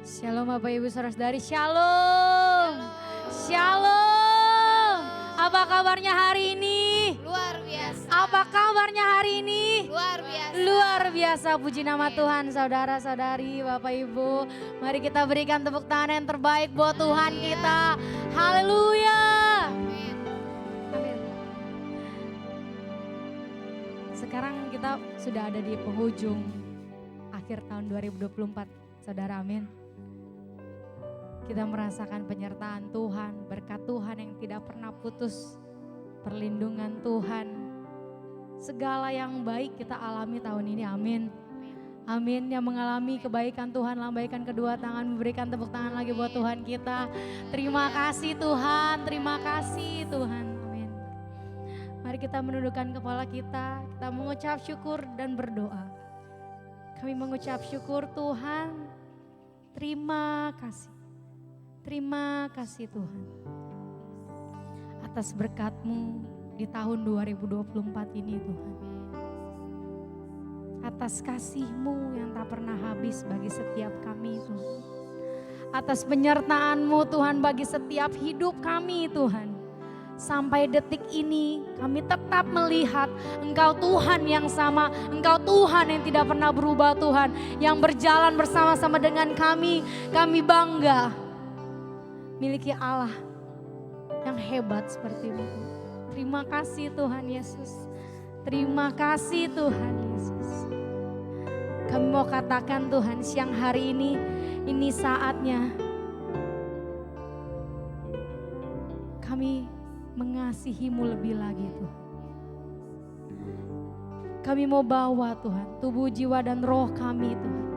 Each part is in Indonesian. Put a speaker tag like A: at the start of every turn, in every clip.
A: Shalom Bapak Ibu Saudara-saudari, Shalom. Shalom. Apa kabarnya hari ini?
B: Luar biasa.
A: Apa kabarnya hari ini?
B: Luar biasa.
A: Luar biasa, puji nama Tuhan. Saudara-saudari, Bapak Ibu, mari kita berikan tepuk tangan yang terbaik buat Tuhan kita. Haleluya.
B: Amin.
A: Amin. Sekarang kita sudah ada di penghujung akhir tahun 2024, saudara, amin. Kita merasakan penyertaan Tuhan, berkat Tuhan yang tidak pernah putus, perlindungan Tuhan. Segala yang baik kita alami tahun ini, amin. Amin. Yang mengalami kebaikan Tuhan, lambaikan kedua tangan, memberikan tepuk tangan lagi buat Tuhan kita. Terima kasih Tuhan, terima kasih Tuhan, amin. Mari kita menundukkan kepala kita mengucap syukur dan berdoa. Kami mengucap syukur Tuhan, terima kasih. Terima kasih Tuhan atas berkat-Mu di tahun 2024 ini Tuhan. Atas kasih-Mu yang tak pernah habis bagi setiap kami Tuhan. Atas penyertaan-Mu Tuhan bagi setiap hidup kami Tuhan. Sampai detik ini kami tetap melihat Engkau Tuhan yang sama, Engkau Tuhan yang tidak pernah berubah Tuhan. Yang berjalan bersama-sama dengan kami bangga miliki Allah yang hebat seperti itu. Terima kasih Tuhan Yesus. Terima kasih Tuhan Yesus. Kami mau katakan Tuhan, siang hari ini saatnya kami mengasihi-Mu lebih lagi Tuhan. Kami mau bawa Tuhan tubuh, jiwa dan roh kami Tuhan.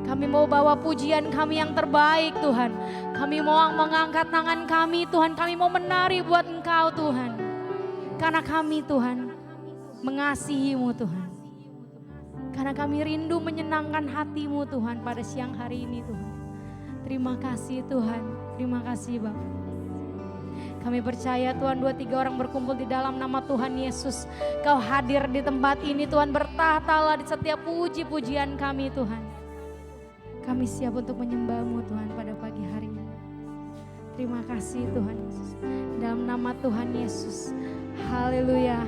A: Kami mau bawa pujian kami yang terbaik Tuhan. Kami mau mengangkat tangan kami Tuhan. Kami mau menari buat Engkau Tuhan. Karena kami Tuhan mengasihi-Mu Tuhan. Karena kami rindu menyenangkan hati-Mu Tuhan pada siang hari ini Tuhan. Terima kasih Tuhan. Terima kasih Bapa. Kami percaya Tuhan 2-3 orang berkumpul di dalam nama Tuhan Yesus. Kau hadir di tempat ini Tuhan, bertahtalah di setiap puji-pujian kami Tuhan. Kami siap untuk menyembah-Mu Tuhan pada pagi hari ini. Terima kasih Tuhan Yesus. Dalam nama Tuhan Yesus. Haleluya.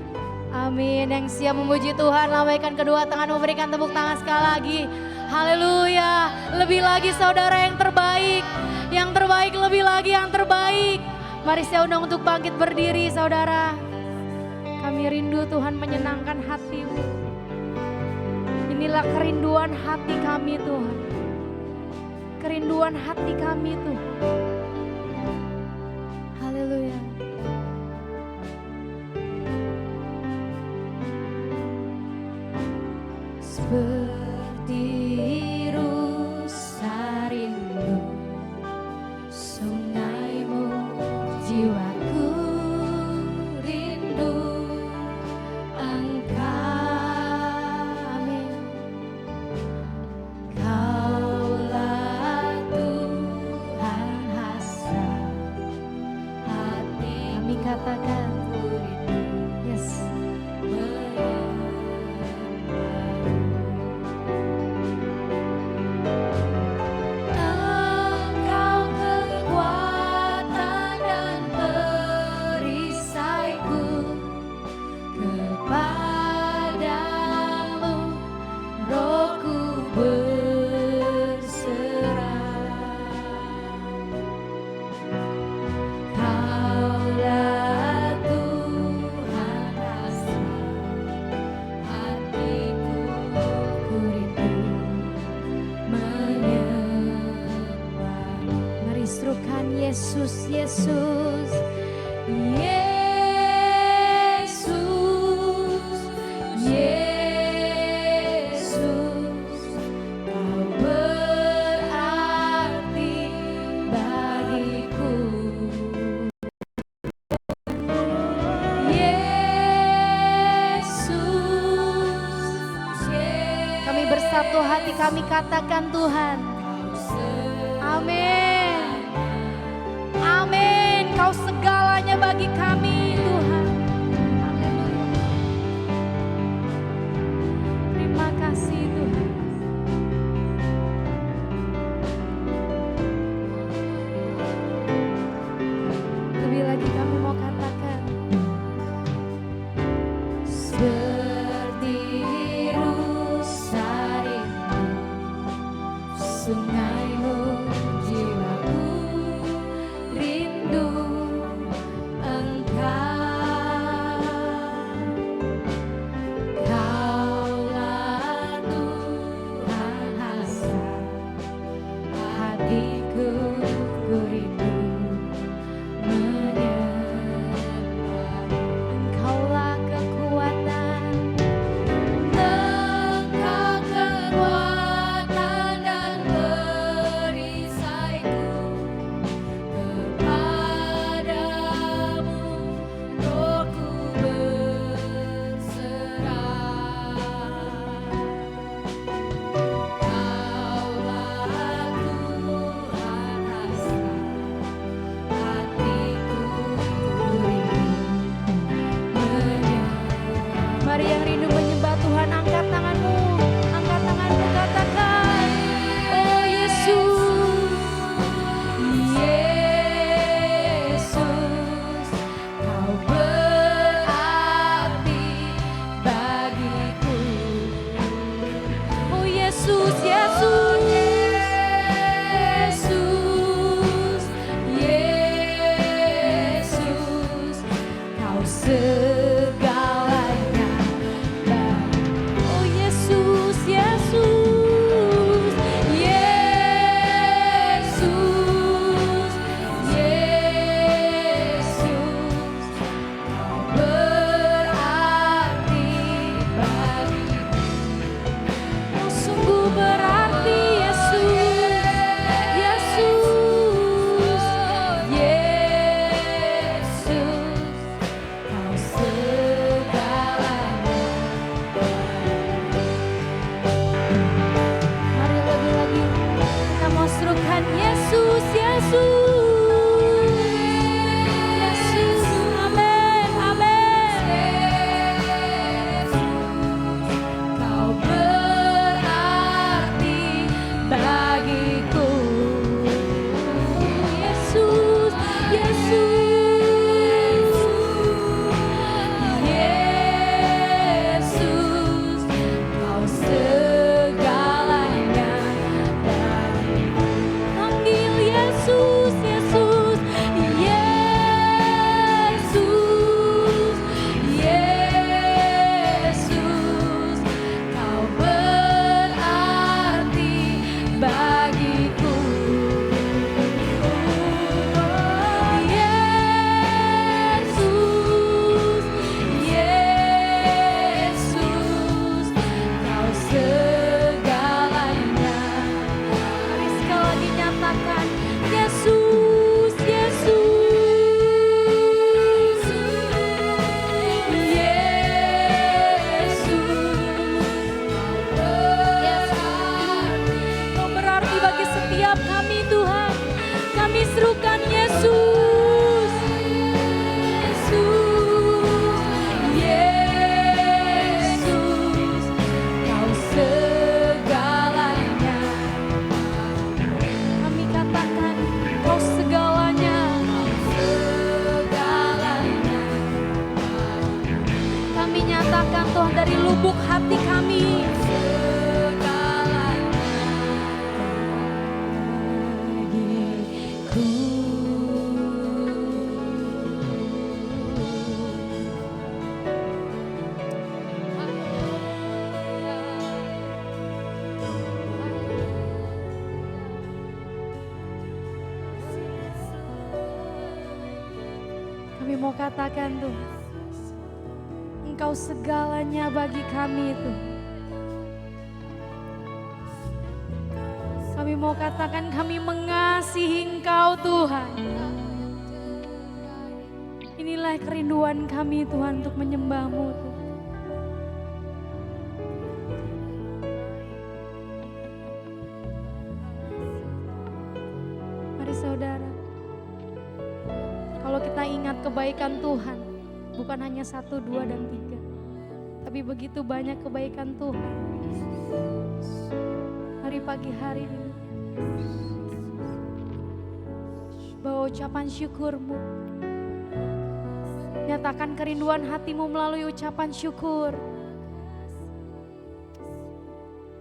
A: Amin. Yang siap memuji Tuhan, lambaikan kedua tangan, memberikan tepuk tangan sekali lagi. Haleluya. Lebih lagi saudara yang terbaik. Yang terbaik, lebih lagi yang terbaik. Mari saya undang untuk bangkit berdiri saudara. Kami rindu Tuhan menyenangkan hati-Mu. Inilah kerinduan hati kami Tuhan. Kerinduan hati kami Tuhan. Haleluya. Seperti rusa rindu sungai-Mu, jiwaku rindu Engkau. Amin. Kaulah Tuhan hasrat hati. Kami katakan yes. Yesus, Yesus, Yesus, Yesus, Kau berarti bagiku. Yesus, kami bersatu hati, kami katakan Tuhan, amin. Amin, Kau segalanya bagi kami Tuhan. Haleluya. Terima kasih Tuhan. sungaimu jiwaku rindu Engkau. Kaulah Tuhan hasrat hatiku, ku rindu menyembah. Engkaulah kekuatan, Engkau kekuatan dan perisaiku. Kepadamu rohku berserah. Kaulah Tuhan hasrat hatiku, ku rindu menyembah. Mari yang rindu menyembah Tuhan, angkat tanganmu, katakan, oh Yesus, Yesus, Kau berarti bagiku. Oh Yesus, Yesus, Yesus, Yesus, Kau segalanya. Oh Yesus, Yesus, Yesus, Yesus, Kau berarti bagiku. Oh sungguh berarti Yesus, Yesus, Yesus, Kau segalanya. Mari lebih lagi kita mau serukan Yesus, Yesus, Yesus, amin, amin. Kau berarti bagiku. Yesus, Yesus, Yesus, Kau segalanya bagiku. Panggil Yesus, Yesus, Yesus, Yesus, Kau berarti bagiku. Yesus, Yesus, Kau segalanya. Mari sekali lagi nyatakan Yesus, Yesus, Yesus, Kau berarti bagi setiap kami Tuhan. Kami serukan Yesus, Yesus, Yesus, Kau segalanya. Kami katakan Kau segalanya, segalanya. Kami nyatakan Tuhan dari lubuk hati kami, segalanya bagiku. Kami mau katakan Tuhan, Engkau segalanya bagi kami Tuhan. Kami mau katakan kami mengasihi Engkau Tuhan. Inilah kerinduan kami Tuhan untuk menyembah-Mu Tuhan. Mari saudara, kalau kita ingat kebaikan Tuhan, bukan hanya 1, 2, dan 3, tapi begitu banyak kebaikan Tuhan. Hari pagi hari ini, bawa ucapan syukur-Mu. Nyatakan kerinduan hatimu melalui ucapan syukur.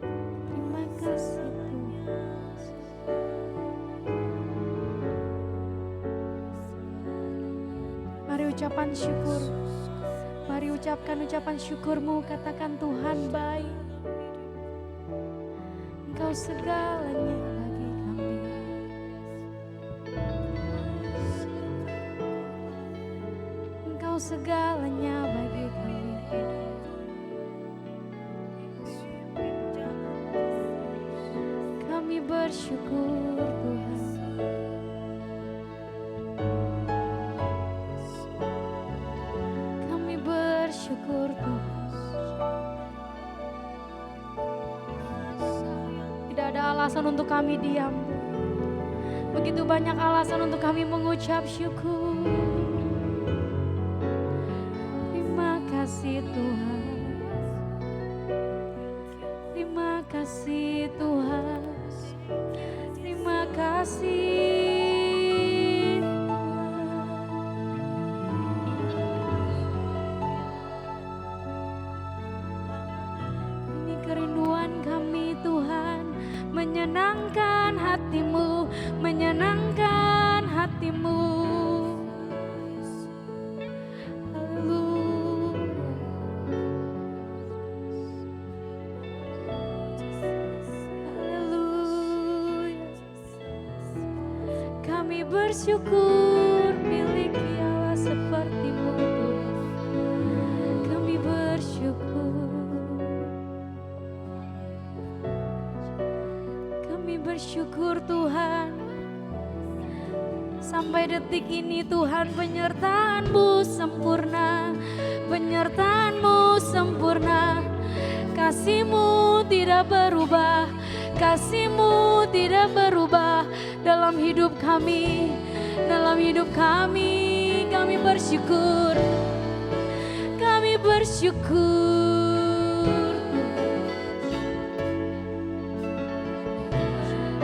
A: Terima kasih Tuhan. ucapan syukur. Mari ucapkan ucapan syukurmu, katakan Tuhan baik. Engkau segalanya bagi kami. Engkau segalanya bagi kami. Kami bersyukur Tuhan. Kami bersyukur Tuhan. Tidak ada alasan untuk kami diam. Begitu banyak alasan untuk kami mengucap syukur. Terima kasih Tuhan. Terima kasih Tuhan. Terima kasih. Ini kerinduan kami Tuhan, menyenangkan hatimu, menyenangkan hatimu. Kami bersyukur miliki Allah seperti-Mu Tuhan. Kami bersyukur. Kami bersyukur Tuhan. Sampai detik ini Tuhan, penyertaan-Mu sempurna. Penyertaan-Mu sempurna. Kasih-Mu tidak berubah. Kasih-Mu tidak berubah dalam hidup kami, dalam hidup kami bersyukur, kami bersyukur.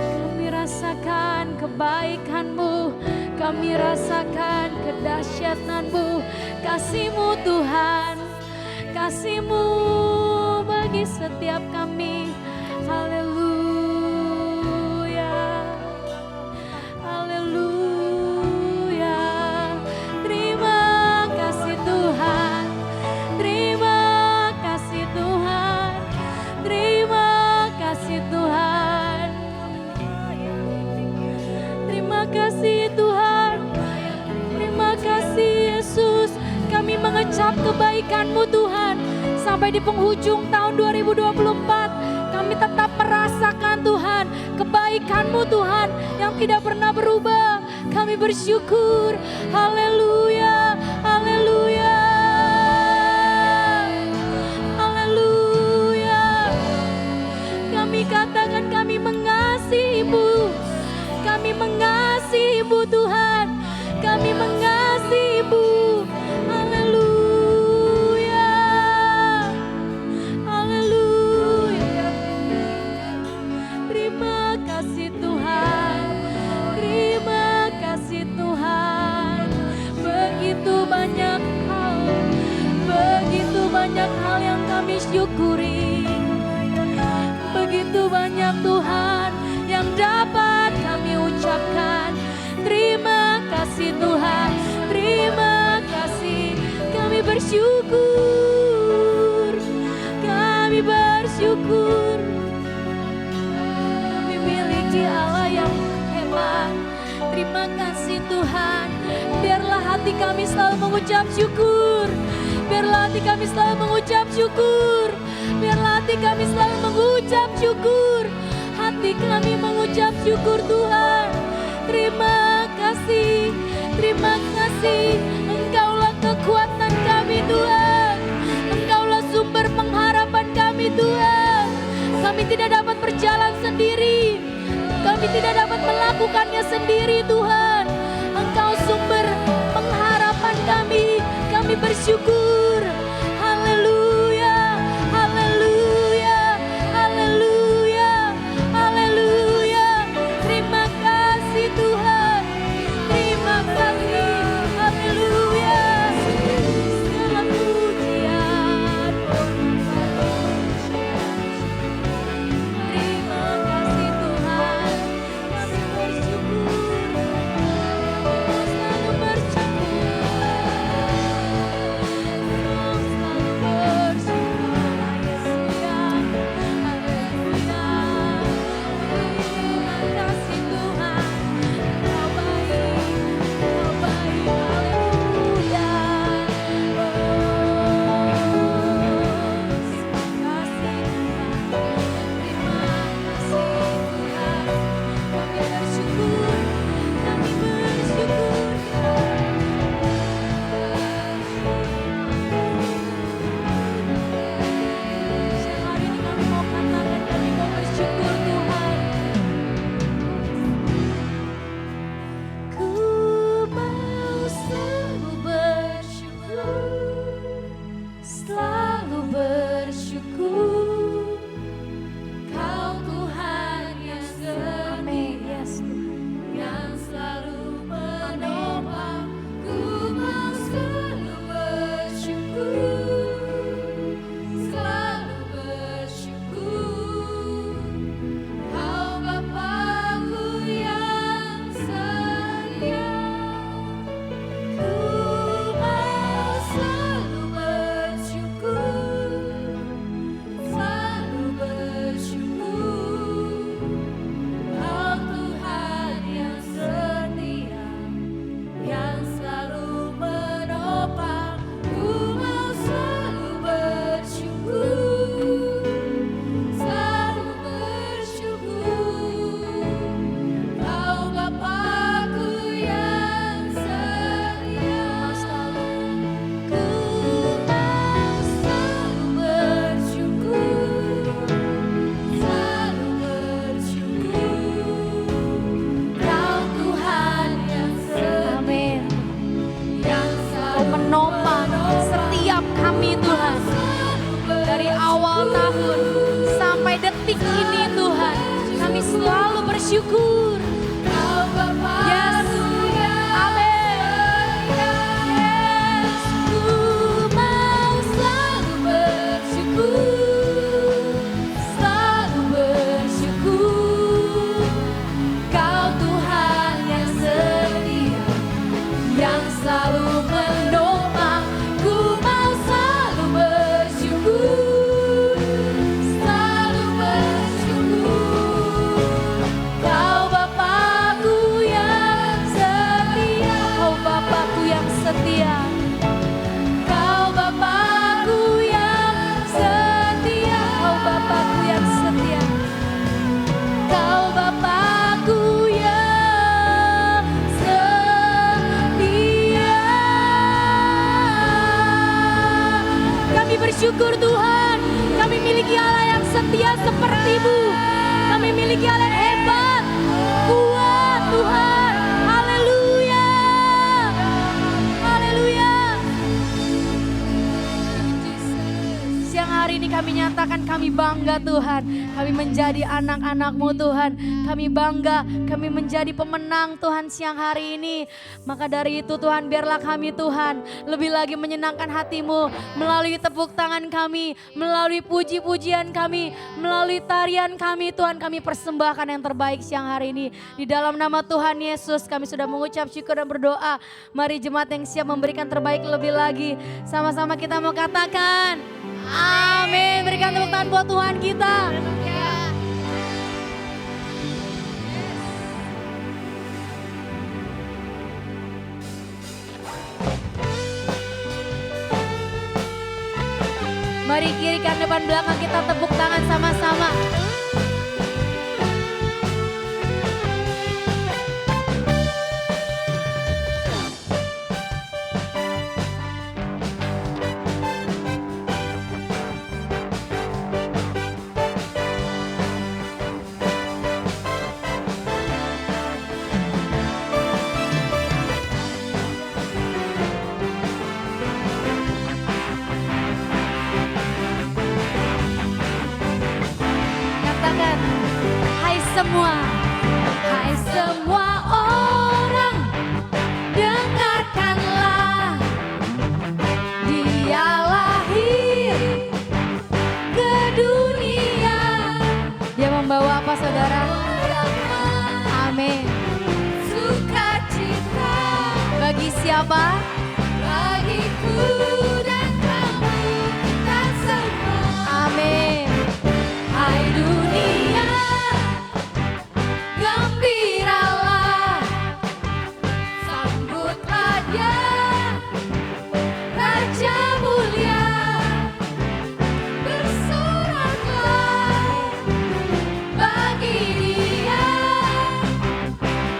A: Kami rasakan kebaikan-Mu, kami rasakan kedahsyatan-Mu, kasih-Mu Tuhan, kasih-Mu bagi setiap kami. Haleluya, haleluya. Terima kasih Tuhan, terima kasih Tuhan, terima kasih Tuhan. Terima kasih Tuhan, terima kasih Yesus. Kami mengecap kebaikan-Mu Tuhan. Sampai di penghujung tahun 2024 kami tetap merasakan Tuhan kebaikan-Mu Tuhan yang tidak pernah berubah. Kami bersyukur. Haleluya, haleluya, haleluya. Kami katakan kami mengasihi-Mu, kami mengasihi-Mu Tuhan, kami mengasihi-Mu. Banyak hal yang kami syukuri, begitu banyak Tuhan yang dapat kami ucapkan. Terima kasih Tuhan, terima kasih. Kami bersyukur, kami bersyukur. Kami miliki Allah yang hebat. Terima kasih Tuhan. Biarlah hati kami selalu mengucap syukur. Biarlah hati kami selalu mengucap syukur. Biarlah hati kami selalu mengucap syukur. Hati kami mengucap syukur Tuhan. Terima kasih, terima kasih. Engkaulah kekuatan kami Tuhan. Engkaulah sumber pengharapan kami Tuhan. Kami tidak dapat berjalan sendiri. Kami tidak dapat melakukannya sendiri Tuhan. Engkau sumber pengharapan kami. Kami bersyukur. Haleluya, haleluya, haleluya, haleluya. Terima kasih Tuhan. Terima kasih. Haleluya. Segala pujian. Terima kasih Tuhan. Kami bersyukur. Selalu bersyukur. bersyukur.
B: Kau Bapa
A: Yes. Amin.
B: Yes, ku mau selalu bersyukur, selalu bersyukur. Kau Tuhan yang setia, yang selalu menopang. Ku mau selalu bersyukur, selalu bersyukur. Kau Bapakku yang setia,
A: Kau Bapakku yang setia.
B: Kau Bapakku yang setia,
A: Kau Bapakku yang setia.
B: Kau Bapakku yang setia.
A: Kami bersyukur Tuhan, kami miliki Allah yang setia seperti-Mu. Kami miliki Allah yang hebat, kuat Tuhan. Haleluya. Haleluya. Siang hari ini kami nyatakan kami bangga Tuhan. Kami menjadi anak-anak-Mu Tuhan. Kami bangga, kami menjadi pemenang Tuhan siang hari ini. Maka dari itu Tuhan, biarlah kami Tuhan lebih lagi menyenangkan hati-Mu melalui tepuk tangan kami, melalui puji-pujian kami, melalui tarian kami Tuhan. Kami persembahkan yang terbaik siang hari ini. Di dalam nama Tuhan Yesus kami sudah mengucap syukur dan berdoa. Mari jemaat yang siap memberikan terbaik lebih lagi. Sama-sama kita mau katakan amin. Berikan tepuk tangan buat Tuhan kita. Mari kiri kanan depan belakang kita tepuk tangan sama-sama. Katakan, hai semua orang, dengarkanlah. Dia lahir ke dunia. Dia membawa apa saudara? Amin.
B: Sukacita
A: Bagi siapa?
B: bagiku dan kamu, kita semua.
A: Amin.
B: Hai dunia, gembiralah, sambutlah Dia, Raja mulia, bersoraklah bagi Dia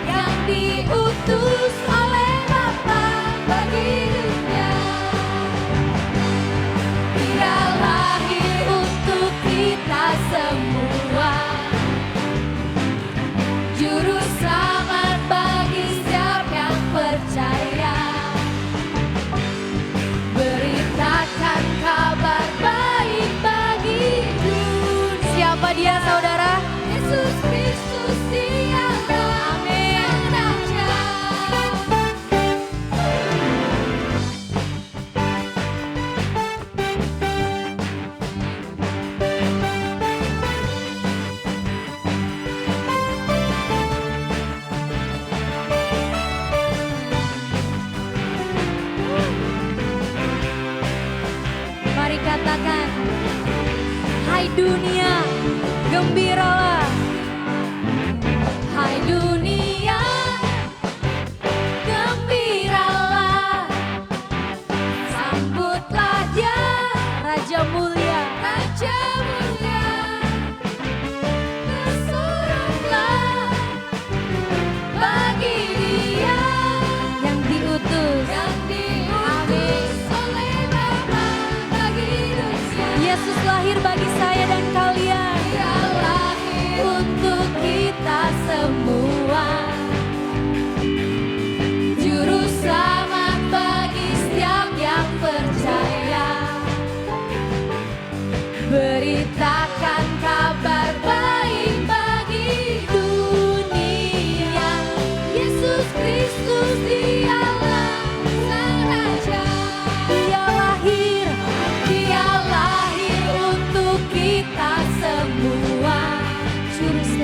B: yang diutus oleh Bapa bagi dunia. Dia lahir untuk kita semua, juru selamat bagi setiap yang percaya. Beritakan kabar baik bagi dunia.
A: Siapa dia saudara?
B: Yesus Kristus dialah Sang Raja.
A: Mari katakan, hai dunia, gembiralah.
B: Hai dunia, gembiralah, sambutlah Dia,
A: Raja mulia.
B: Raja mulia, bersoraklah bagi Dia
A: Yang diutus.
B: yang diutus oleh Bapa bagi dunia.
A: Yesus lahir bagi saya dan kalian.
B: Dia lahir untuk kita semua, juru selamat bagi setiap yang percaya. Beritakan kabar baik bagi dunia.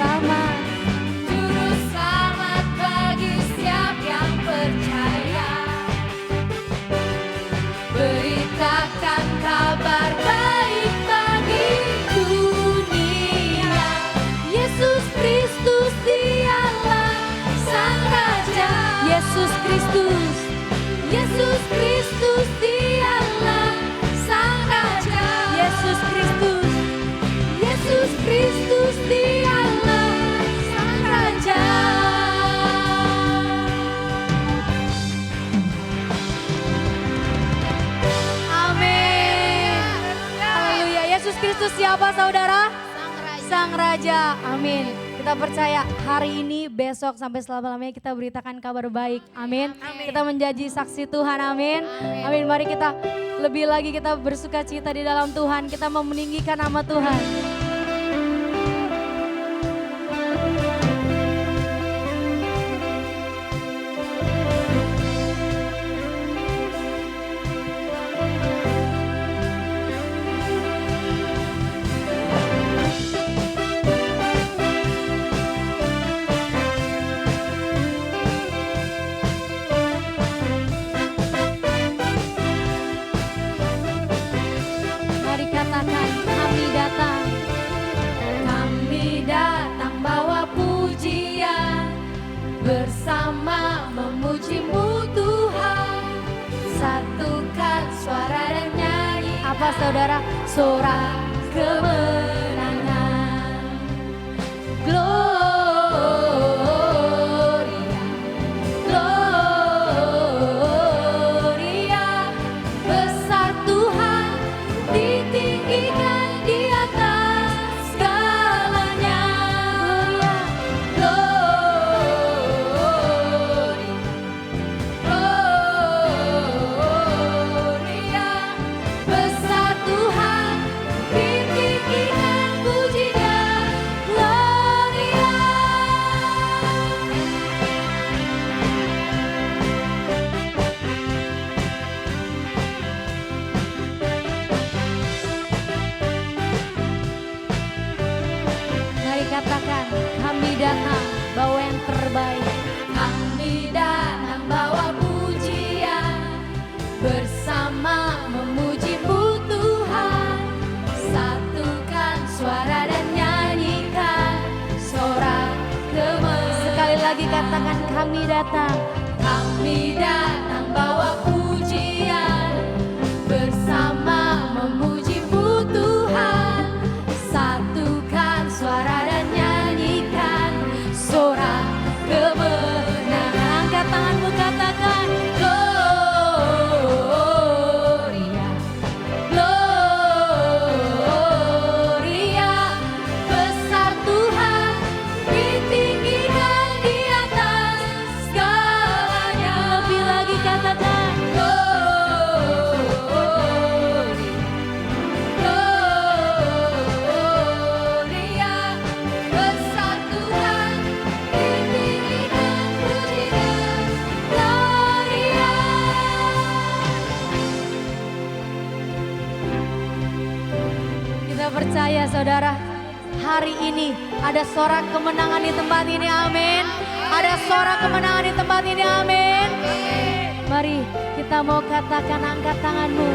A: selamat.
B: Juru selamat bagi setiap yang percaya. Beritakan kabar baik bagi dunia. Yesus Kristus dialah Sang Raja.
A: Yesus Kristus,
B: Yesus Kristus dialah Sang Raja.
A: Yesus Kristus,
B: Yesus Kristus dialah Sang Raja.
A: amin. Haleluya. Yesus Kristus siapa saudara? Sang Raja. Amin. Kita percaya hari ini, besok, sampai selama-lamanya kita beritakan kabar baik. Amin. Kita menjadi saksi Tuhan. Amin. Amin. Mari kita lebih lagi kita bersuka cita di dalam Tuhan. Kita mau meninggikan nama Tuhan. Mari katakan kami datang.
B: Kami datang bawa pujian, bersama memuji-Mu Tuhan. Satukan suara dan nyanyi.
A: Apa saudara?
B: Sorak kemenangan. Gloria, Gloria. Besar Tuhan, ditinggikan di atas segalanya. Gloria, Gloria. Besar Tuhan, ditinggikan pujinya. Gloria.
A: Mari katakan kami datang bawa yang terbaik.
B: Kami datang bawa pujian, bersama memuji-Mu Tuhan. Satukan suara dan nyanyikan sorak kemenangan.
A: Sekali lagi katakan kami datang.
B: Kami datang bawa pujian, bersama memuji-Mu Tuhan. Satukan suara dan nyanyikan sorak kemenangan.
A: Angkat tanganmu katakan.
B: Gloria, Gloria. Besar Tuhan, ditinggikan di atas segalanya.
A: Lebih lagi katakan.
B: Gloria, besar Tuhan, ditinggikan pujian. Gloria.
A: Kita percaya saudara, hari ini ada sorak kemenangan di tempat ini, amin. Ada sorak kemenangan di tempat ini, amin. Mari kita mau katakan, angkat tanganmu.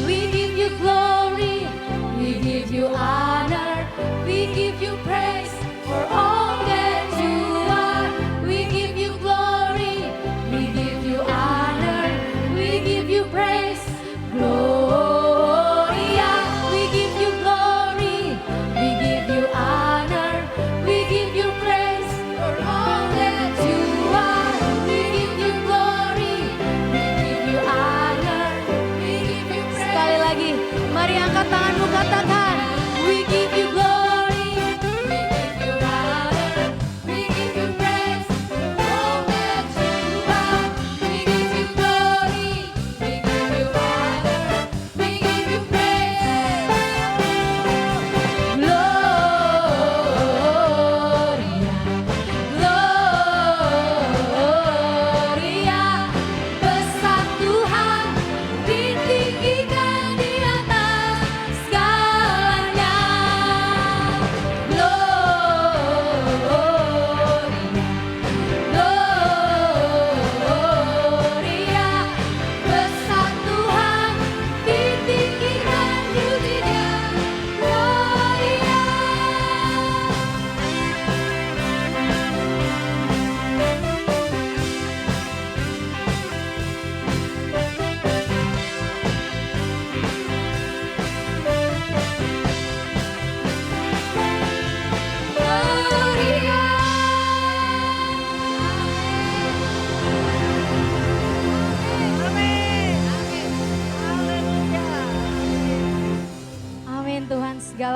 B: We give you glory, we give you honor, we give you praise for all that you are. We give you glory, we give you honor, we give you praise. Gloria, we give you glory, we give you honor, we give you praise for all that you are. We give you glory, we give you honor, we give you praise.
A: Sekali lagi, mari angkat tanganmu katakan.
B: We give you glory, we give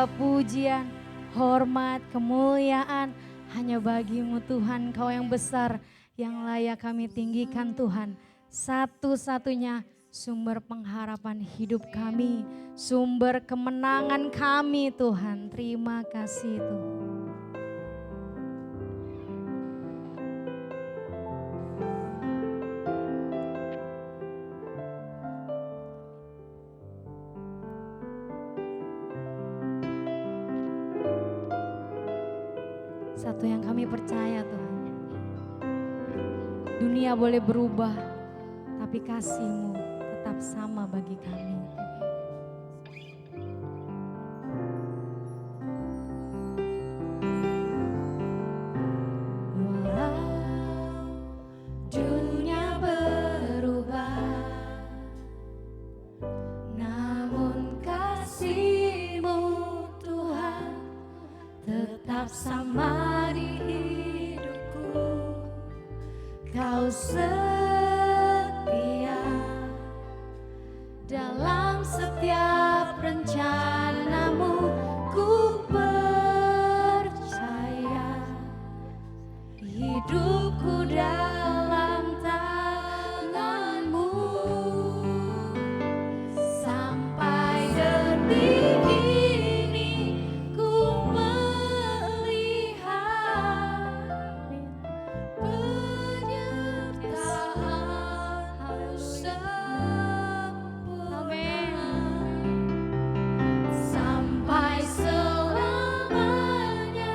A: segala pujian, hormat, kemuliaan hanya bagi-Mu Tuhan. Kau yang besar, yang layak kami tinggikan Tuhan. Satu-satunya sumber pengharapan hidup kami, sumber kemenangan kami Tuhan. Terima kasih Tuhan. Satu yang kami percaya Tuhan, dunia boleh berubah, tapi kasih-Mu tetap sama bagi kami.
B: Walau dunia berubah, namun kasih-Mu Tuhan tetap sama di hidupku. Kau setia dalam setiap rencana-Mu. Ku percaya hidupku dalam tangan-Mu. Sampai detik ini ku melihat penyertaan-Mu sempurna. Sampai selamanya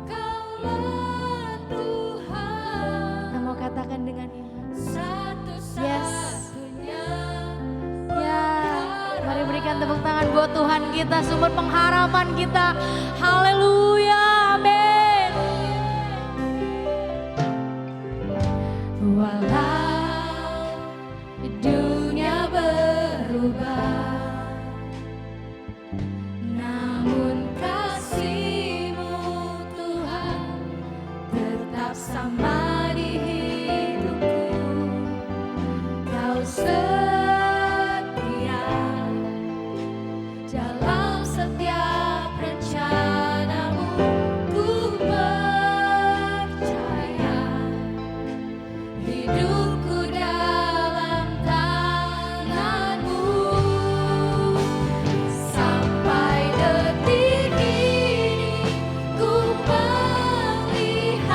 B: Kaulah Tuhan.
A: Kita mau katakan dengan iman.
B: Satu-satunya.
A: Ya, mari berikan tepuk tangan buat Tuhan kita, sumber pengharapan kita. Haleluya, amin.
B: Walau dunia berubah, namun kasih-Mu Tuhan tetap sama di hidupku. Kau setia dalam setiap rencana-Mu. Ku percaya hidupku dalam tangan-Mu. Sampai detik ini ku melihat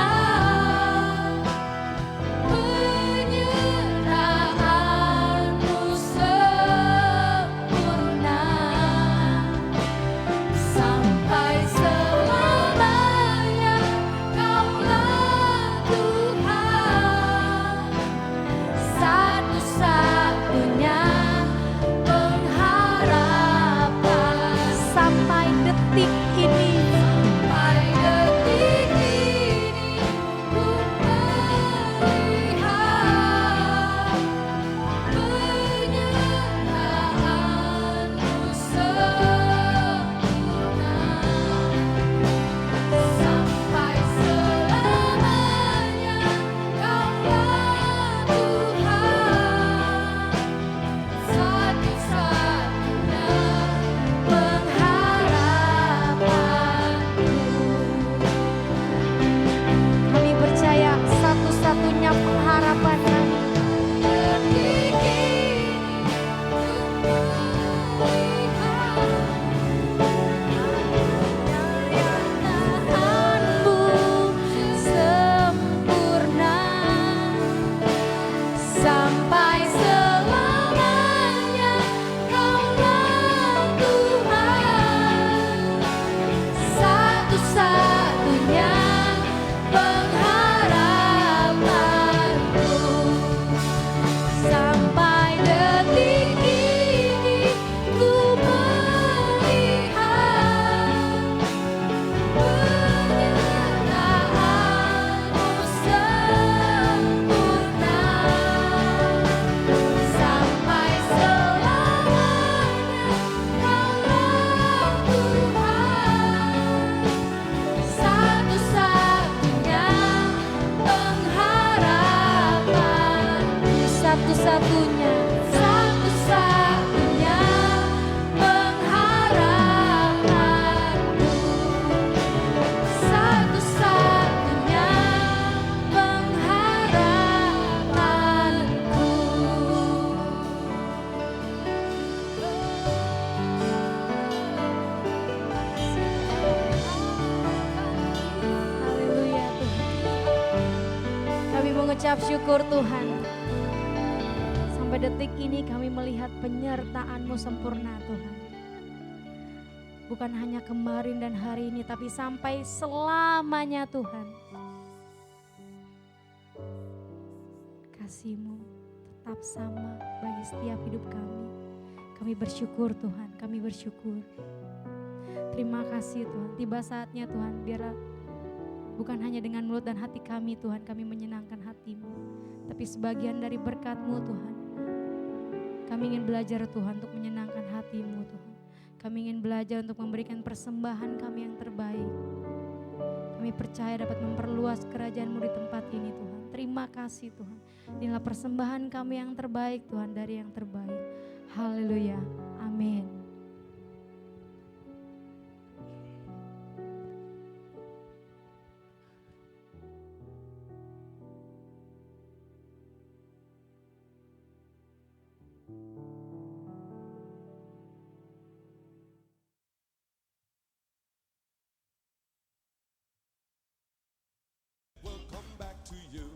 A: mengucap syukur Tuhan. Sampai detik ini kami melihat penyertaan-Mu sempurna Tuhan. Bukan hanya kemarin dan hari ini, tapi sampai selamanya Tuhan. Kasih-Mu tetap sama bagi setiap hidup kami. Kami bersyukur Tuhan, kami bersyukur. Terima kasih Tuhan, tiba saatnya Tuhan, biar bukan hanya dengan mulut dan hati kami Tuhan, kami menyenangkan hati-Mu. Tapi sebagian dari berkat-Mu Tuhan, kami ingin belajar Tuhan untuk menyenangkan hati-Mu Tuhan. Kami ingin belajar untuk memberikan persembahan kami yang terbaik. Kami percaya dapat memperluas kerajaan-Mu di tempat ini Tuhan. Terima kasih Tuhan. Inilah persembahan kami yang terbaik Tuhan, dari yang terbaik. Haleluya. Amin.
C: Will come back to you.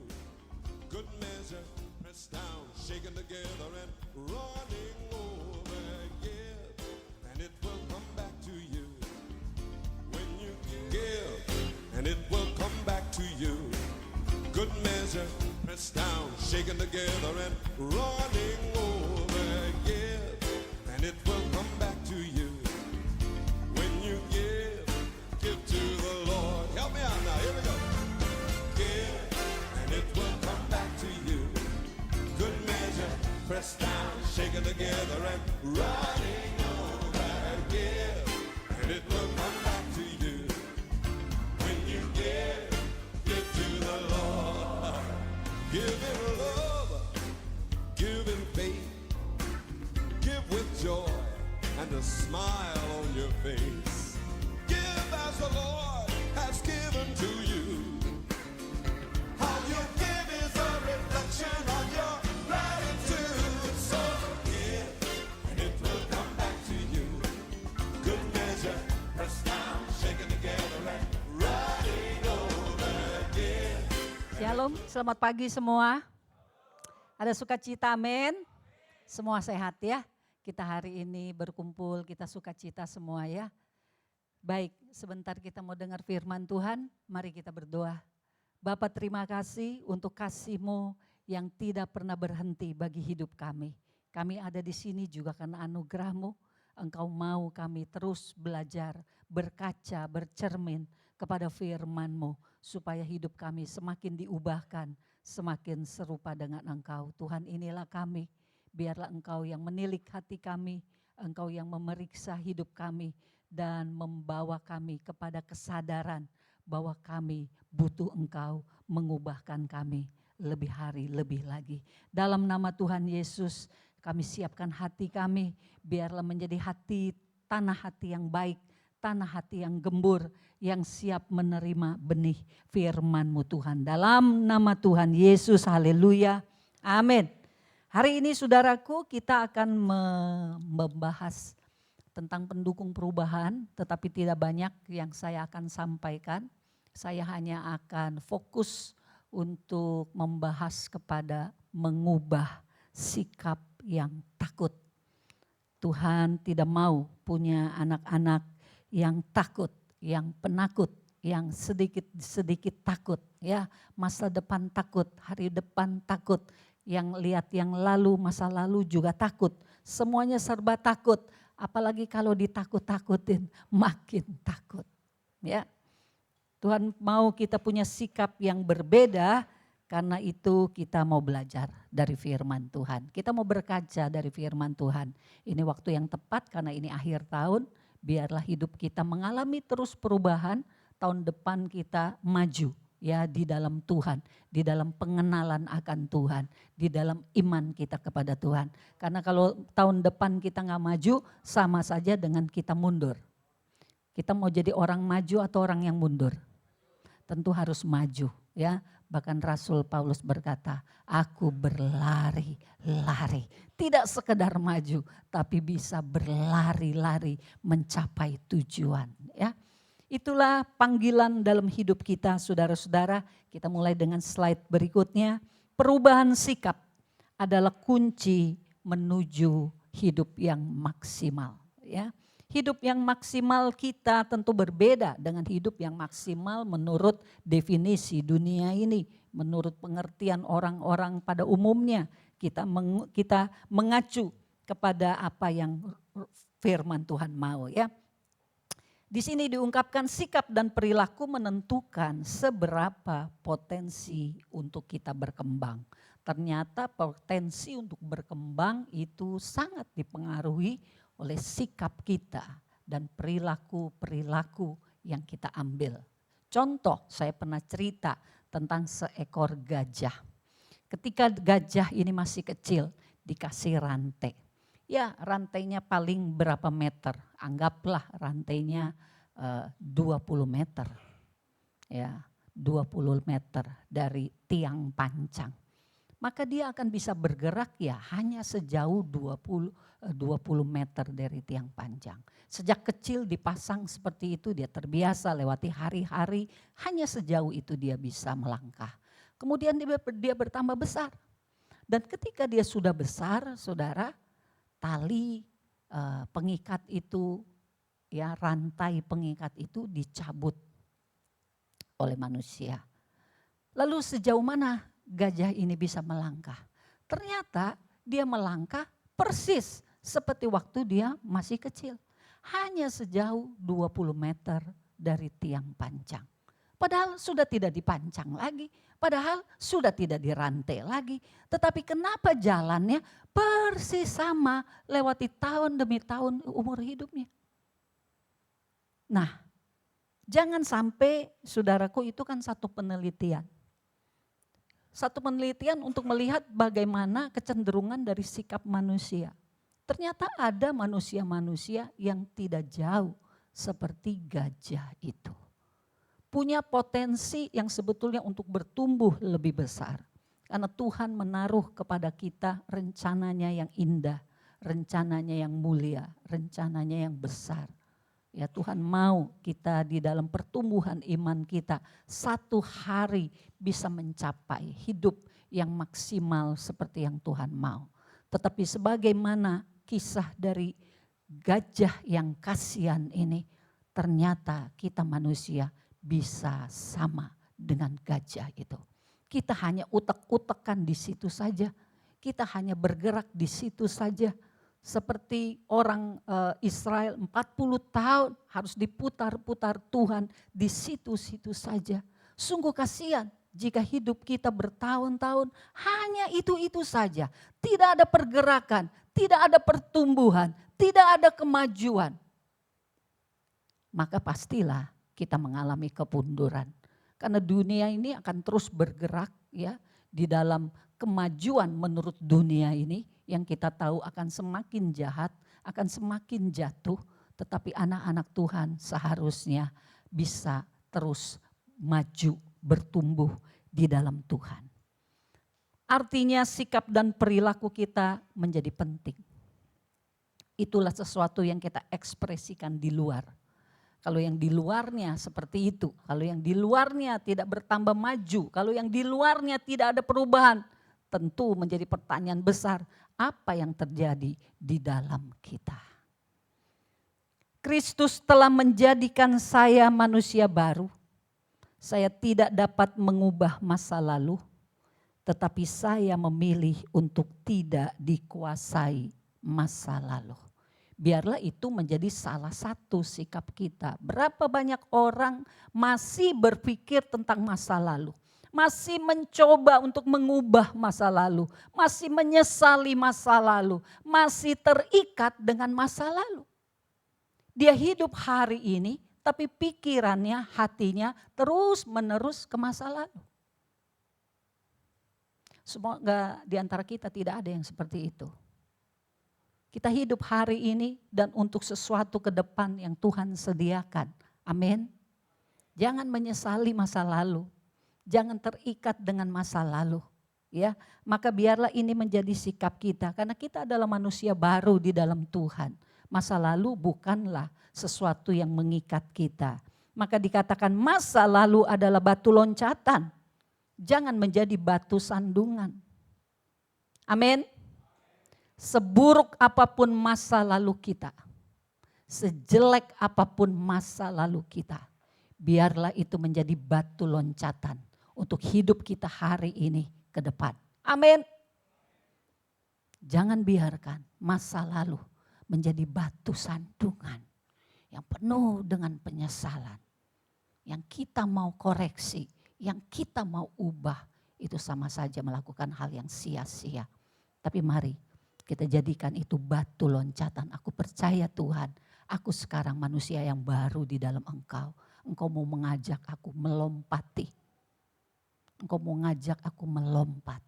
C: Good measure, pressed down, shaken together and running over. Yeah, and it will come back to you. When you give, and it will come back to you. Good measure, pressed down, shaken together and running over. Yeah, and it will come back to you. When you give to the Lord. Help me out now. Here we go. Give, and it will come back to you. Good measure, pressed down, shaken together and running over. Give, and it will come back to you. When you give to the Lord. Give in love, give in faith, give with joy and a smile on your face. Give as the Lord has given to you. How you give is a reflection of your gratitude. So give, and it will come back to you. Good measure, pressed down, shaken together and running over. Give.
D: Shalom, selamat pagi semua. Ada sukacita, amin. Semua sehat ya. Kita hari ini berkumpul, kita sukacita semua ya. Baik, sebentar kita mau dengar firman Tuhan, mari kita berdoa. Bapa, terima kasih untuk kasih-Mu yang tidak pernah berhenti bagi hidup kami. Kami ada di sini juga karena anugerah-Mu. Engkau mau kami terus belajar, berkaca, bercermin kepada firman-Mu. Supaya hidup kami semakin diubahkan, semakin serupa dengan Engkau. Tuhan, inilah kami, biarlah Engkau yang menilik hati kami, Engkau yang memeriksa hidup kami, dan membawa kami kepada kesadaran bahwa kami butuh Engkau mengubahkan kami lebih hari lebih lagi. Dalam nama Tuhan Yesus kami siapkan hati kami, biarlah menjadi tanah hati yang baik, tanah hati yang gembur, yang siap menerima benih firman-Mu Tuhan. Dalam nama Tuhan Yesus, haleluya, amin. Hari ini saudaraku kita akan membahas tentang pendukung perubahan, tetapi tidak banyak yang saya akan sampaikan. Saya hanya akan fokus untuk membahas kepada mengubah sikap yang takut. Tuhan tidak mau punya anak-anak yang takut, yang penakut, yang sedikit takut. Ya, masa depan takut, hari depan takut, yang lihat yang lalu, masa lalu juga takut. Semuanya serba takut. Apalagi kalau ditakut-takutin makin takut. Ya, Tuhan mau kita punya sikap yang berbeda, karena itu kita mau belajar dari firman Tuhan. Kita mau berkaca dari firman Tuhan. Ini waktu yang tepat karena ini akhir tahun, biarlah hidup kita mengalami terus perubahan, tahun depan kita maju ya di dalam Tuhan, di dalam pengenalan akan Tuhan, di dalam iman kita kepada Tuhan. Karena kalau tahun depan kita nggak maju, sama saja dengan kita mundur. Kita mau jadi orang maju atau orang yang mundur? Tentu harus maju ya. Bahkan Rasul Paulus berkata, aku berlari-lari. Tidak sekedar maju, tapi bisa berlari-lari mencapai tujuan ya. Itulah panggilan dalam hidup kita saudara-saudara. Kita mulai dengan slide berikutnya. perubahan sikap adalah kunci menuju hidup yang maksimal. Ya. Hidup yang maksimal kita tentu berbeda dengan hidup yang maksimal menurut definisi dunia ini. Menurut pengertian orang-orang pada umumnya. Kita mengacu kepada apa yang firman Tuhan mau ya. Di sini diungkapkan sikap dan perilaku menentukan seberapa potensi untuk kita berkembang. Ternyata potensi untuk berkembang itu sangat dipengaruhi oleh sikap kita dan perilaku-perilaku yang kita ambil. Contoh, saya pernah cerita tentang seekor gajah. Ketika gajah ini masih kecil, dikasih rantai. Ya, rantainya paling berapa meter? Anggaplah rantainya 20 meter. Ya, 20 meter dari tiang pancang. Maka dia akan bisa bergerak ya hanya sejauh 20 meter dari tiang panjang. Sejak kecil dipasang seperti itu, dia terbiasa lewati hari-hari, hanya sejauh itu dia bisa melangkah. Kemudian dia bertambah besar. Dan ketika dia sudah besar, saudara, tali pengikat itu, ya rantai pengikat itu dicabut oleh manusia. Lalu sejauh mana gajah ini bisa melangkah? Ternyata dia melangkah persis seperti waktu dia masih kecil. Hanya sejauh 20 meter dari tiang pancang. Padahal sudah tidak dipancang lagi, padahal sudah tidak dirantai lagi. Tetapi kenapa jalannya persis sama lewati tahun demi tahun umur hidupnya? Nah, jangan sampai saudaraku itu kan satu penelitian. Satu penelitian untuk melihat bagaimana kecenderungan dari sikap manusia. Ternyata ada manusia-manusia yang tidak jauh seperti gajah itu. Punya potensi yang sebetulnya untuk bertumbuh lebih besar. Karena Tuhan menaruh kepada kita rencananya yang indah, rencananya yang mulia, rencananya yang besar. Ya Tuhan mau kita di dalam pertumbuhan iman kita satu hari bisa mencapai hidup yang maksimal seperti yang Tuhan mau. Tetapi sebagaimana kisah dari gajah yang kasihan ini, ternyata kita manusia bisa sama dengan gajah itu. Kita hanya utek-utekan di situ saja. Kita hanya bergerak di situ saja. Seperti orang Israel 40 tahun harus diputar-putar Tuhan di situ-situ saja. Sungguh kasihan jika hidup kita bertahun-tahun hanya itu-itu saja. Tidak ada pergerakan, tidak ada pertumbuhan, tidak ada kemajuan. Maka pastilah kita mengalami kemunduran. Karena dunia ini akan terus bergerak ya di dalam kemajuan menurut dunia ini yang kita tahu akan semakin jahat, akan semakin jatuh, tetapi anak-anak Tuhan seharusnya bisa terus maju, bertumbuh di dalam Tuhan. Artinya sikap dan perilaku kita menjadi penting. Itulah sesuatu yang kita ekspresikan di luar. Kalau yang di luarnya seperti itu, kalau yang di luarnya tidak bertambah maju, kalau yang di luarnya tidak ada perubahan, tentu menjadi pertanyaan besar, apa yang terjadi di dalam kita? Kristus telah menjadikan saya manusia baru. Saya tidak dapat mengubah masa lalu, tetapi saya memilih untuk tidak dikuasai masa lalu. Biarlah itu menjadi salah satu sikap kita. Berapa banyak orang masih berpikir tentang masa lalu. Masih mencoba untuk mengubah masa lalu. Masih menyesali masa lalu. Masih terikat dengan masa lalu. Dia hidup hari ini tapi pikirannya, hatinya terus menerus ke masa lalu. Semoga di antara kita tidak ada yang seperti itu. Kita hidup hari ini dan untuk sesuatu ke depan yang Tuhan sediakan. Amin. Jangan menyesali masa lalu. Jangan terikat dengan masa lalu. Ya, maka biarlah ini menjadi sikap kita karena kita adalah manusia baru di dalam Tuhan. Masa lalu bukanlah sesuatu yang mengikat kita. Maka dikatakan masa lalu adalah batu loncatan. Jangan menjadi batu sandungan. Amin. Seburuk apapun masa lalu kita, sejelek apapun masa lalu kita, biarlah itu menjadi batu loncatan untuk hidup kita hari ini ke depan. Amin. Jangan biarkan masa lalu menjadi batu sandungan yang penuh dengan penyesalan. Yang kita mau koreksi, yang kita mau ubah, itu sama saja melakukan hal yang sia-sia. Tapi mari kita jadikan itu batu loncatan. Aku percaya Tuhan, aku sekarang manusia yang baru di dalam Engkau. Engkau mau mengajak aku melompati. Engkau mau ngajak aku melompat.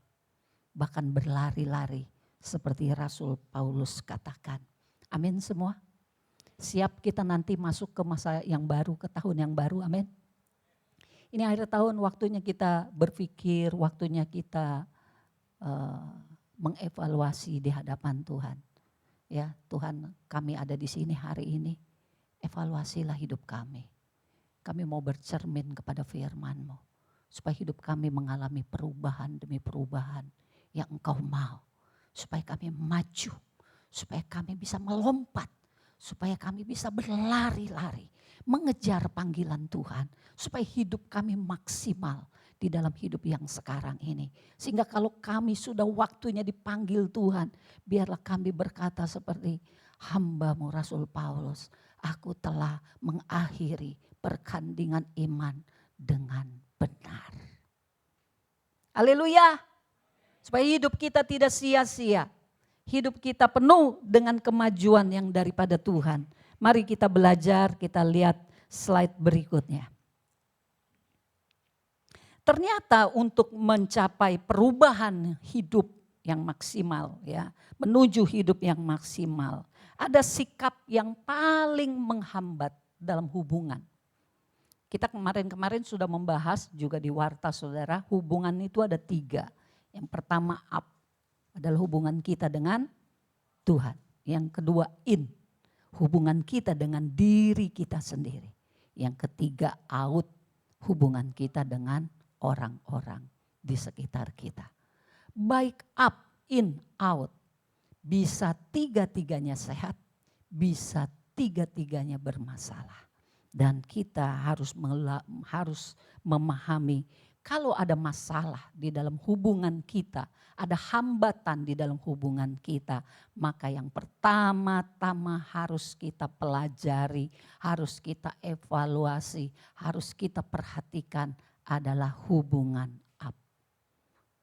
D: Bahkan berlari-lari seperti Rasul Paulus katakan. Amin semua. Siap kita nanti masuk ke masa yang baru, ke tahun yang baru, amin. Ini akhir tahun waktunya kita berpikir, waktunya kita mengevaluasi di hadapan Tuhan. Ya Tuhan, kami ada di sini hari ini, evaluasilah hidup kami. Kami mau bercermin kepada firman-Mu, supaya hidup kami mengalami perubahan demi perubahan yang Engkau mau. Supaya kami maju, supaya kami bisa melompat, supaya kami bisa berlari-lari, mengejar panggilan Tuhan. Supaya hidup kami maksimal di dalam hidup yang sekarang ini. Sehingga kalau kami sudah waktunya dipanggil Tuhan, biarlah kami berkata seperti hamba-Mu Rasul Paulus, aku telah mengakhiri pertandingan iman dengan benar. Haleluya. Supaya hidup kita tidak sia-sia. Hidup kita penuh dengan kemajuan yang daripada Tuhan. Mari kita belajar, kita lihat slide berikutnya. Ternyata untuk mencapai perubahan hidup yang maksimal, ya, menuju hidup yang maksimal, ada sikap yang paling menghambat dalam hubungan. Kita kemarin sudah membahas juga di warta saudara, hubungan itu ada 3. Yang pertama up, adalah hubungan kita dengan Tuhan. Yang kedua in, hubungan kita dengan diri kita sendiri. Yang ketiga out, hubungan kita dengan orang-orang di sekitar kita. Baik up, in, out. Bisa 3-tiganya sehat, bisa 3-tiganya bermasalah. Dan kita harus memahami kalau ada masalah di dalam hubungan kita, ada hambatan di dalam hubungan kita, maka yang pertama-tama harus kita pelajari, harus kita evaluasi, harus kita perhatikan adalah hubungan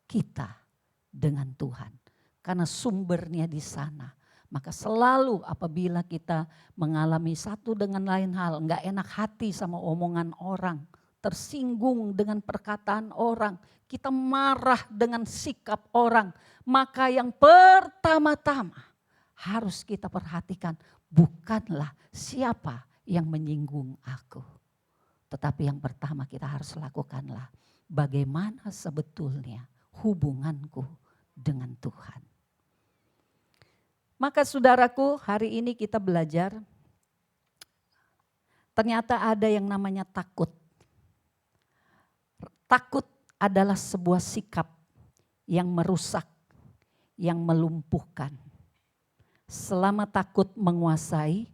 D: kita dengan Tuhan. Karena sumbernya di sana. Maka selalu apabila kita mengalami satu dengan lain hal, enggak enak hati sama omongan orang, tersinggung dengan perkataan orang, kita marah dengan sikap orang, maka yang pertama-tama harus kita perhatikan bukanlah siapa yang menyinggung aku. Tetapi yang pertama kita harus lakukanlah bagaimana sebetulnya hubunganku dengan Tuhan. Maka saudaraku, hari ini kita belajar ternyata ada yang namanya takut. Takut adalah sebuah sikap yang merusak, yang melumpuhkan. Selama takut menguasai,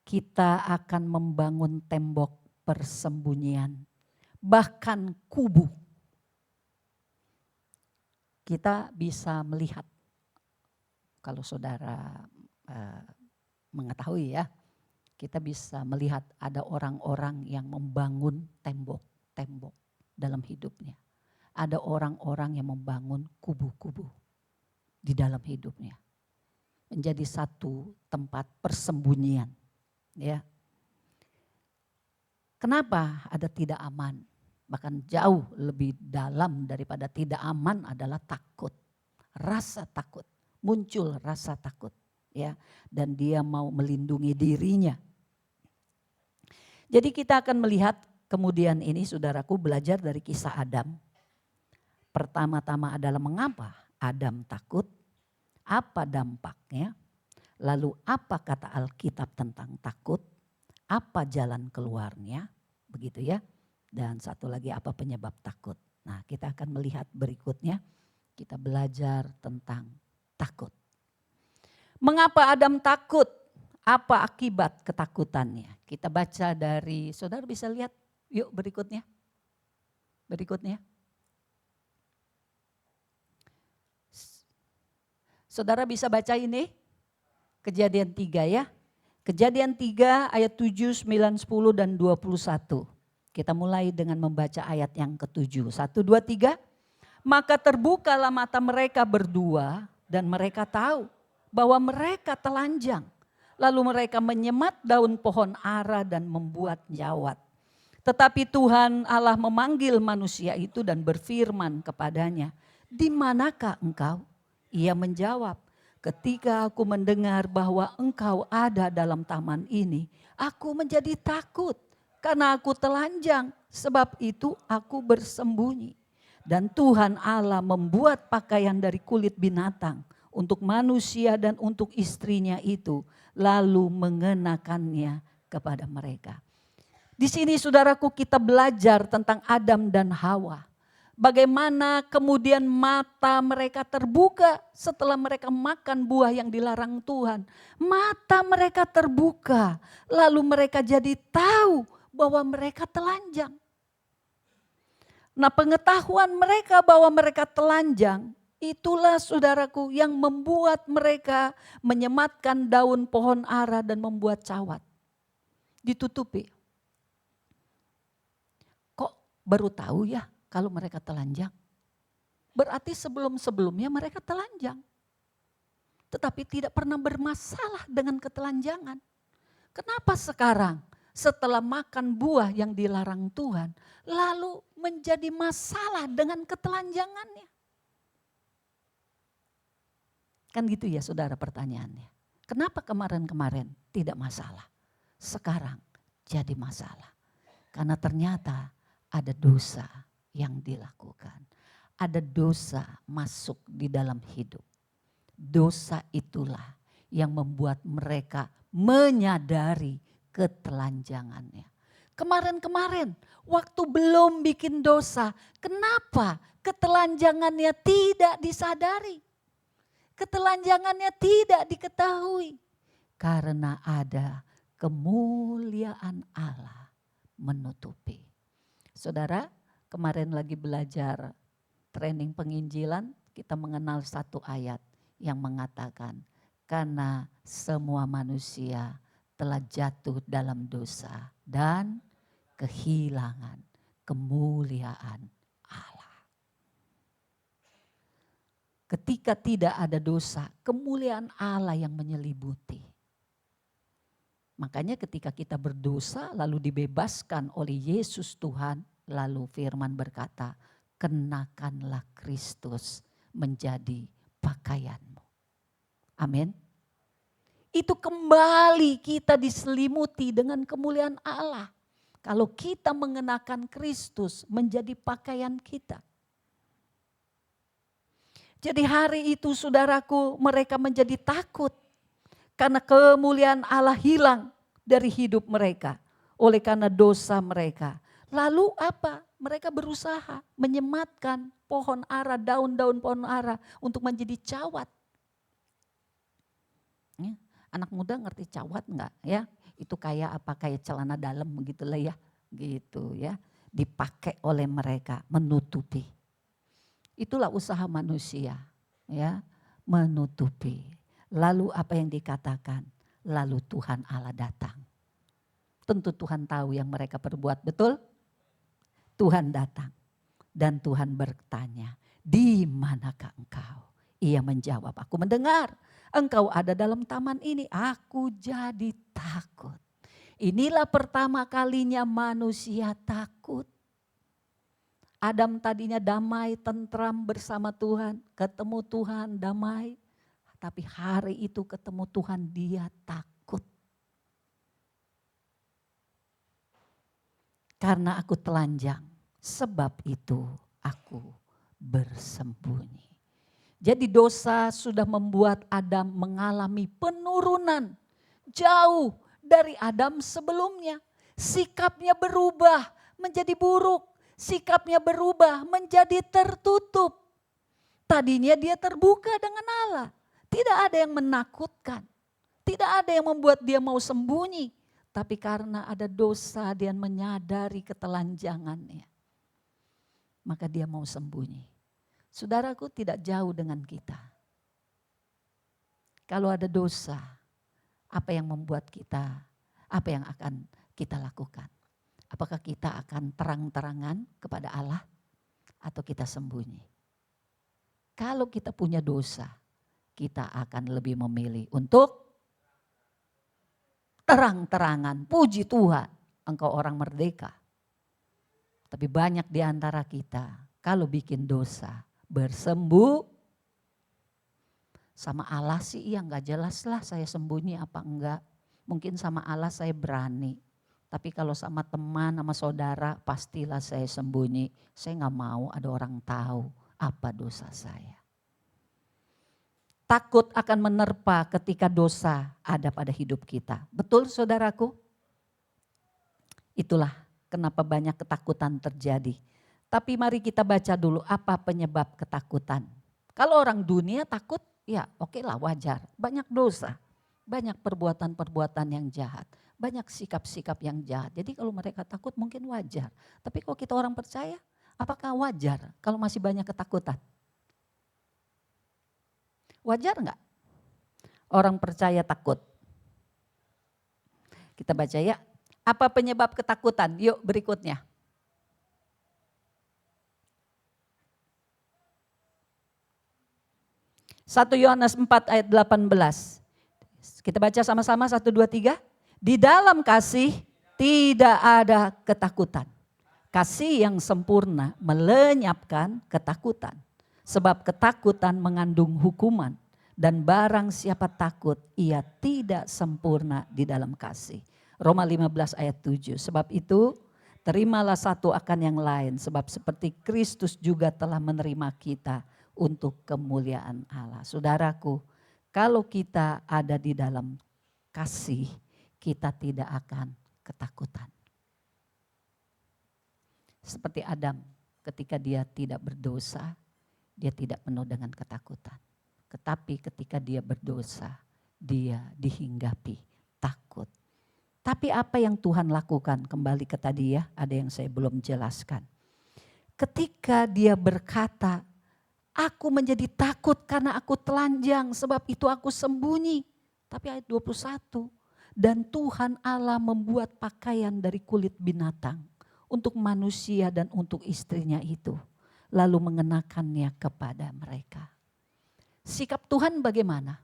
D: kita akan membangun tembok persembunyian, bahkan kubu. Kita bisa melihat, kalau saudara mengetahui ya, kita bisa melihat ada orang-orang yang membangun tembok-tembok dalam hidupnya. Ada orang-orang yang membangun kubu-kubu di dalam hidupnya. Menjadi satu tempat persembunyian. Ya. Kenapa ada tidak aman? Bahkan jauh lebih dalam daripada tidak aman adalah takut. Rasa takut. Muncul rasa takut. Ya. Dan dia mau melindungi dirinya. Jadi kita akan melihat kemudian ini saudaraku belajar dari kisah Adam. Pertama-tama adalah mengapa Adam takut, apa dampaknya, lalu apa kata Alkitab tentang takut, apa jalan keluarnya, begitu ya. Dan satu lagi apa penyebab takut. Nah, kita akan melihat berikutnya, kita belajar tentang takut. Mengapa Adam takut? Apa akibat ketakutannya? Kita baca dari, saudara bisa lihat, yuk berikutnya. Berikutnya. Saudara bisa baca ini? Kejadian 3 ya. Kejadian 3 ayat 7, 9, 10 dan 21. Kita mulai dengan membaca ayat yang ke-7. 1, 2, 3. Maka terbukalah mata mereka berdua dan mereka tahu bahwa mereka telanjang. Lalu mereka menyemat daun pohon ara dan membuat jawat. Tetapi Tuhan Allah memanggil manusia itu dan berfirman kepadanya, "Di manakah engkau?" Ia menjawab, "Ketika aku mendengar bahwa engkau ada dalam taman ini, aku menjadi takut karena aku telanjang, sebab itu aku bersembunyi." Dan Tuhan Allah membuat pakaian dari kulit binatang untuk manusia dan untuk istrinya itu, lalu mengenakannya kepada mereka. Di sini saudaraku kita belajar tentang Adam dan Hawa. Bagaimana kemudian mata mereka terbuka setelah mereka makan buah yang dilarang Tuhan. Mata mereka terbuka, lalu mereka jadi tahu bahwa mereka telanjang. Nah, pengetahuan mereka bahwa mereka telanjang, itulah saudaraku yang membuat mereka menyematkan daun pohon ara dan membuat cawat. Ditutupi. Kok baru tahu ya kalau mereka telanjang? Berarti sebelum-sebelumnya mereka telanjang. Tetapi tidak pernah bermasalah dengan ketelanjangan. Kenapa sekarang setelah makan buah yang dilarang Tuhan, lalu menjadi masalah dengan ketelanjangannya? Kan gitu ya saudara pertanyaannya. Kenapa kemarin-kemarin tidak masalah? Sekarang jadi masalah. Karena ternyata ada dosa yang dilakukan. Ada dosa masuk di dalam hidup. Dosa itulah yang membuat mereka menyadari ketelanjangannya. Kemarin-kemarin waktu belum bikin dosa, kenapa ketelanjangannya tidak disadari? Ketelanjangannya tidak diketahui. Karena ada kemuliaan Allah menutupi. Saudara, kemarin lagi belajar training penginjilan, kita mengenal satu ayat yang mengatakan, karena semua manusia telah jatuh dalam dosa dan kehilangan kemuliaan Allah. Ketika tidak ada dosa, kemuliaan Allah yang menyelimuti. Makanya ketika kita berdosa lalu dibebaskan oleh Yesus Tuhan, lalu firman berkata, kenakanlah Kristus menjadi pakaianmu. Amin. Itu kembali kita diselimuti dengan kemuliaan Allah. Kalau kita mengenakan Kristus menjadi pakaian kita. Jadi hari itu saudaraku mereka menjadi takut. Karena kemuliaan Allah hilang dari hidup mereka. Oleh karena dosa mereka. Lalu apa? Mereka berusaha menyematkan pohon ara, daun-daun pohon ara untuk menjadi cawat. Ya, anak muda ngerti cawat enggak ya? Itu kayak apa? Kayak celana dalam begitulah ya. Gitu ya. Dipakai oleh mereka menutupi. Itulah usaha manusia ya, menutupi. Lalu apa yang dikatakan? Lalu Tuhan Allah datang. Tentu Tuhan tahu yang mereka perbuat, betul? Tuhan datang dan Tuhan bertanya, di manakah engkau? Ia menjawab, aku mendengar engkau ada dalam taman ini, aku jadi takut. Inilah pertama kalinya manusia takut. Adam tadinya damai, tentram bersama Tuhan, ketemu Tuhan damai. Tapi hari itu ketemu Tuhan dia takut. Karena aku telanjang, sebab itu aku bersembunyi. Jadi dosa sudah membuat Adam mengalami penurunan jauh dari Adam sebelumnya. Sikapnya berubah menjadi buruk. Sikapnya berubah menjadi tertutup. Tadinya dia terbuka dengan Allah. Tidak ada yang menakutkan. Tidak ada yang membuat dia mau sembunyi. Tapi karena ada dosa dia menyadari ketelanjangannya. Maka dia mau sembunyi. Saudaraku, tidak jauh dengan kita. Kalau ada dosa, apa yang membuat kita, apa yang akan kita lakukan? Apakah kita akan terang-terangan kepada Allah atau kita sembunyi? Kalau kita punya dosa, kita akan lebih memilih untuk terang-terangan. Puji Tuhan, engkau orang merdeka. Tapi banyak di antara kita kalau bikin dosa bersembuh sama Allah sih iya nggak jelas lah saya sembunyi apa enggak. Mungkin sama Allah saya berani. Tapi kalau sama teman, sama saudara pastilah saya sembunyi. Saya nggak mau ada orang tahu apa dosa saya. Takut akan menerpa ketika dosa ada pada hidup kita. Betul saudaraku? Itulah kenapa banyak ketakutan terjadi. Tapi mari kita baca dulu apa penyebab ketakutan. Kalau orang dunia takut, ya oke lah wajar. Banyak dosa, banyak perbuatan-perbuatan yang jahat. Banyak sikap-sikap yang jahat. Jadi kalau mereka takut mungkin wajar. Tapi kalau kita orang percaya, apakah wajar kalau masih banyak ketakutan? Wajar enggak? Orang percaya takut. Kita baca ya. Apa penyebab ketakutan? Yuk berikutnya. Satu Yohanes 4 ayat 18. Kita baca sama-sama 1, 2, 3. Di dalam kasih tidak ada ketakutan. Kasih yang sempurna melenyapkan ketakutan. Sebab ketakutan mengandung hukuman. Dan barang siapa takut ia tidak sempurna di dalam kasih. Roma 15 ayat 7. Sebab itu terimalah satu akan yang lain. Sebab seperti Kristus juga telah menerima kita untuk kemuliaan Allah. Saudaraku, kalau kita ada di dalam kasih, kita tidak akan ketakutan. Seperti Adam ketika dia tidak berdosa, dia tidak penuh dengan ketakutan. Tetapi ketika dia berdosa, dia dihinggapi, takut. Tapi apa yang Tuhan lakukan? Kembali ke tadi ya, ada yang saya belum jelaskan. Ketika dia berkata, aku menjadi takut karena aku telanjang, sebab itu aku sembunyi. Tapi ayat 21, dan Tuhan Allah membuat pakaian dari kulit binatang untuk manusia dan untuk istrinya itu. Lalu mengenakannya kepada mereka. Sikap Tuhan bagaimana?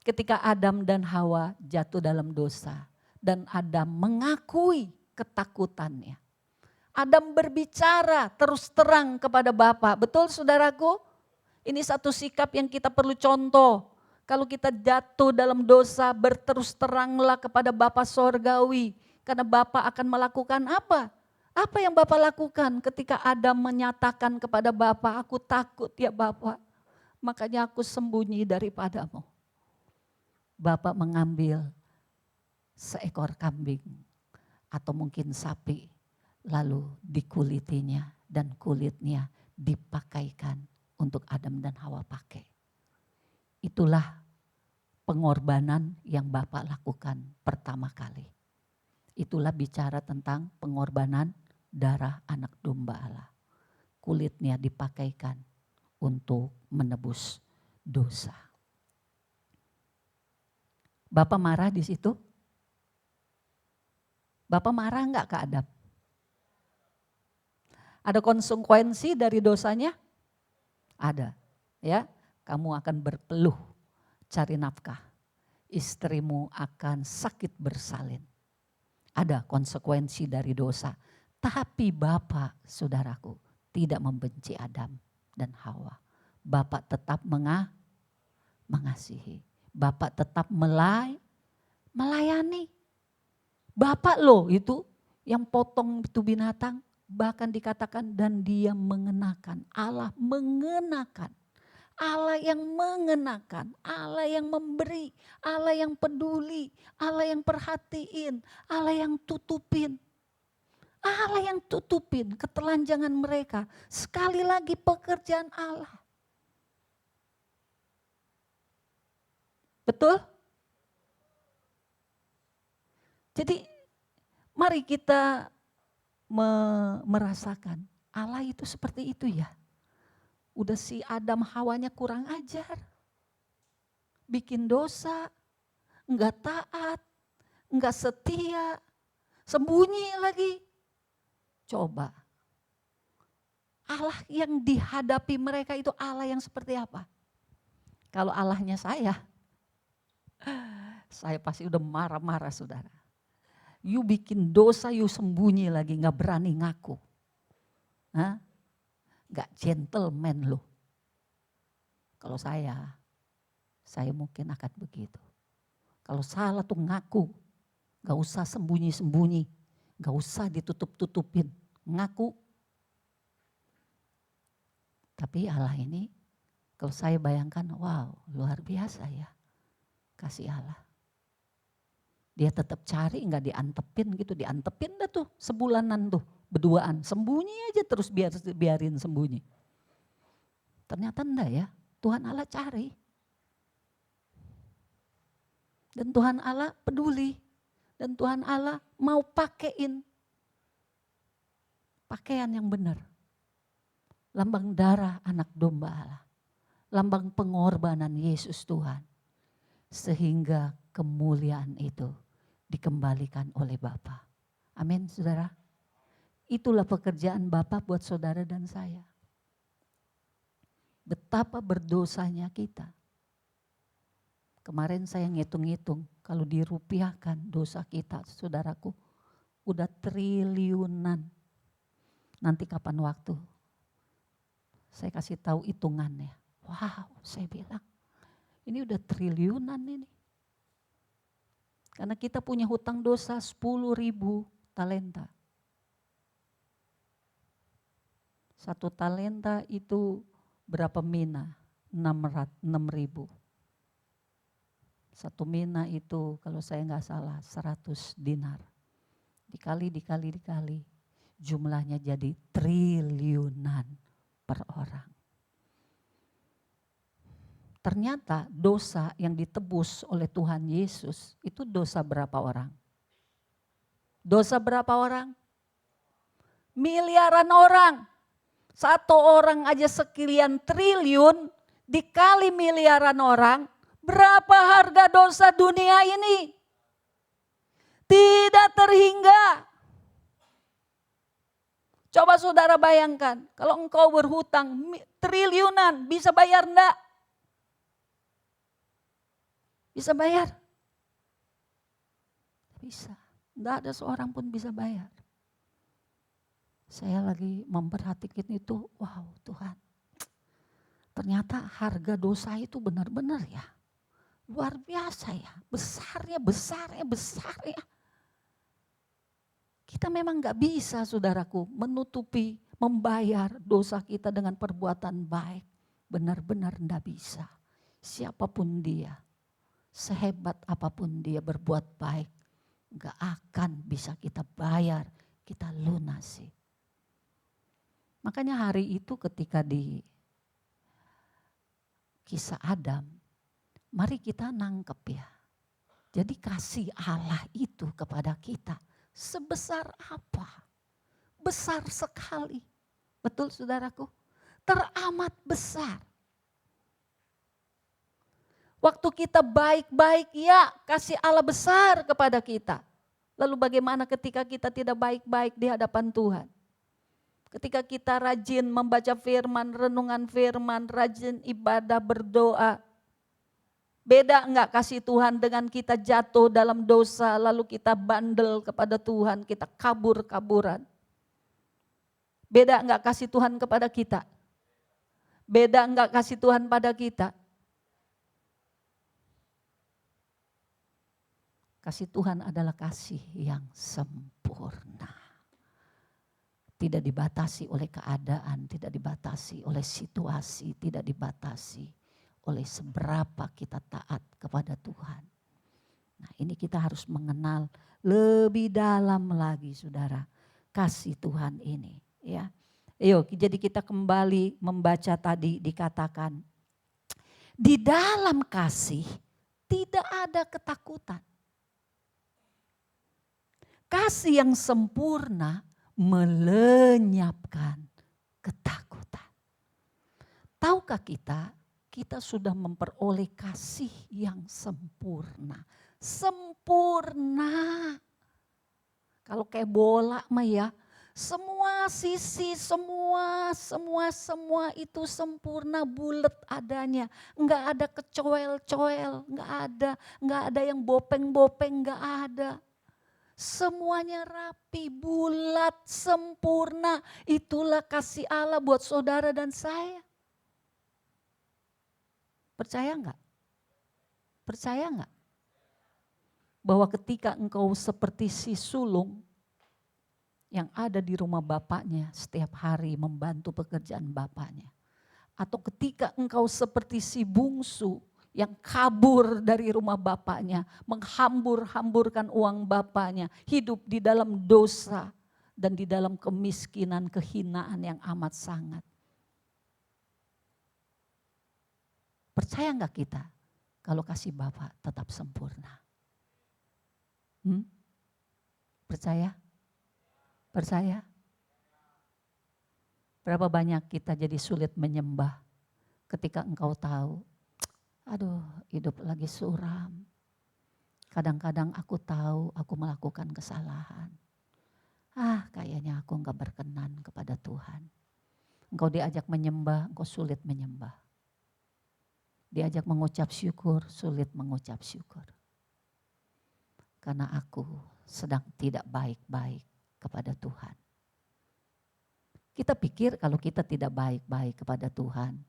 D: Ketika Adam dan Hawa jatuh dalam dosa dan Adam mengakui ketakutannya. Adam berbicara terus terang kepada Bapa. Betul saudaraku? Ini satu sikap yang kita perlu contoh. Kalau kita jatuh dalam dosa, berterus teranglah kepada Bapa Sorgawi. Karena Bapa akan melakukan apa? Apa yang Bapa lakukan ketika Adam menyatakan kepada Bapa, aku takut ya Bapa. Makanya aku sembunyi daripadamu. Bapa mengambil seekor kambing atau mungkin sapi. Lalu dikulitinya dan kulitnya dipakaikan untuk Adam dan Hawa pakai. Itulah pengorbanan yang Bapa lakukan pertama kali. Itulah bicara tentang pengorbanan darah anak domba Allah. Kulitnya dipakaikan untuk menebus dosa. Bapa marah di situ? Bapa marah enggak ke Adam? Ada konsekuensi dari dosanya? Ada, ya. Kamu akan berpeluh cari nafkah. Istrimu akan sakit bersalin. Ada konsekuensi dari dosa. Tapi Bapa, saudaraku, tidak membenci Adam dan Hawa. Bapa tetap mengasihi. Bapa tetap melayani. Bapa loh itu yang potong itu binatang. Bahkan dikatakan dan dia mengenakan. Allah mengenakan. Allah yang mengenakan, Allah yang memberi, Allah yang peduli, Allah yang perhatiin, Allah yang tutupin. Allah yang tutupin ketelanjangan mereka. Sekali lagi pekerjaan Allah. Betul? Jadi mari kita merasakan Allah itu seperti itu ya. Udah si Adam Hawanya kurang ajar. Bikin dosa, enggak taat, enggak setia, sembunyi lagi. Coba, Allah yang dihadapi mereka itu Allah yang seperti apa? Kalau Allahnya saya pasti udah marah-marah saudara. You bikin dosa, you sembunyi lagi, gak berani ngaku. Hah? Gak gentleman loh. Kalau saya mungkin akan begitu. Kalau salah tuh ngaku, gak usah sembunyi-sembunyi, gak usah ditutup-tutupin, ngaku. Tapi Allah ini, kalau saya bayangkan, wow luar biasa ya kasih Allah. Dia tetap cari, gak diantepin gitu, diantepin dah tuh sebulanan tuh, berduaan, sembunyi aja terus biarin sembunyi. Ternyata enggak ya, Tuhan Allah cari. Dan Tuhan Allah peduli. Dan Tuhan Allah mau pakein pakaian yang benar. Lambang darah anak domba Allah. Lambang pengorbanan Yesus Tuhan. Sehingga kemuliaan itu dikembalikan oleh Bapa. Amin saudara. Itulah pekerjaan Bapa buat saudara dan saya. Betapa berdosanya kita. Kemarin saya ngitung-ngitung, kalau dirupiahkan dosa kita, saudaraku, udah triliunan. Nanti kapan waktu, saya kasih tahu hitungannya. Wow, saya bilang, ini udah triliunan ini. Karena kita punya hutang dosa 10.000 talenta. 1 talenta itu berapa mina? 6.000. 1 mina itu kalau saya nggak salah 100 dinar. Dikali, jumlahnya jadi triliunan per orang. Ternyata dosa yang ditebus oleh Tuhan Yesus itu dosa berapa orang? Dosa berapa orang? Miliaran orang. 1 orang aja sekian triliun dikali miliaran orang. Berapa harga dosa dunia ini? Tidak terhingga. Coba saudara bayangkan, kalau engkau berhutang triliunan, bisa bayar enggak? Bisa bayar? Bisa. Enggak ada seorang pun bisa bayar. Saya lagi memperhatikan itu, wow Tuhan. Ternyata harga dosa itu benar-benar ya. Luar biasa ya, besarnya. Kita memang gak bisa saudaraku menutupi, membayar dosa kita dengan perbuatan baik. Benar-benar gak bisa. Siapapun dia, sehebat apapun dia berbuat baik, gak akan bisa kita bayar, kita lunasi. Makanya hari itu ketika di kisah Adam, mari kita nangkep ya. Jadi kasih Allah itu kepada kita sebesar apa? Besar sekali. Betul saudaraku? Teramat besar. Waktu kita baik-baik ya kasih Allah besar kepada kita. Lalu bagaimana ketika kita tidak baik-baik di hadapan Tuhan? Ketika kita rajin membaca firman, renungan firman, rajin ibadah, berdoa. Beda enggak kasih Tuhan dengan kita jatuh dalam dosa, lalu kita bandel kepada Tuhan, kita kabur-kaburan. Beda enggak kasih Tuhan kepada kita? Beda enggak kasih Tuhan pada kita? Kasih Tuhan adalah kasih yang sempurna. Tidak dibatasi oleh keadaan, tidak dibatasi oleh situasi, tidak dibatasi oleh seberapa kita taat kepada Tuhan. Nah ini kita harus mengenal lebih dalam lagi saudara. kasih Tuhan ini, ya. Ayo, jadi kita kembali membaca tadi dikatakan, di dalam kasih tidak ada ketakutan. Kasih yang sempurna melenyapkan ketakutan. Tahukah kita sudah memperoleh kasih yang sempurna. Sempurna. Kalau kayak bola mah ya, semua sisi, semua itu sempurna, bulat adanya. Enggak ada kecoel-coel, enggak ada yang bopeng-bopeng, enggak ada. Semuanya rapi, bulat, sempurna. Itulah kasih Allah buat saudara dan saya. Percaya enggak? Percaya enggak? Bahwa ketika engkau seperti si sulung yang ada di rumah bapaknya setiap hari membantu pekerjaan bapaknya. Atau ketika engkau seperti si bungsu yang kabur dari rumah bapaknya, menghambur-hamburkan uang bapaknya, hidup di dalam dosa dan di dalam kemiskinan, kehinaan yang amat sangat. Percaya enggak kita kalau kasih Bapa tetap sempurna? Percaya? Percaya? Berapa banyak kita jadi sulit menyembah ketika engkau tahu, aduh hidup lagi suram. Kadang-kadang aku tahu aku melakukan kesalahan. Kayaknya aku enggak berkenan kepada Tuhan. Engkau diajak menyembah, engkau sulit menyembah. Diajak mengucap syukur, sulit mengucap syukur. Karena aku sedang tidak baik-baik kepada Tuhan. Kita pikir kalau kita tidak baik-baik kepada Tuhan,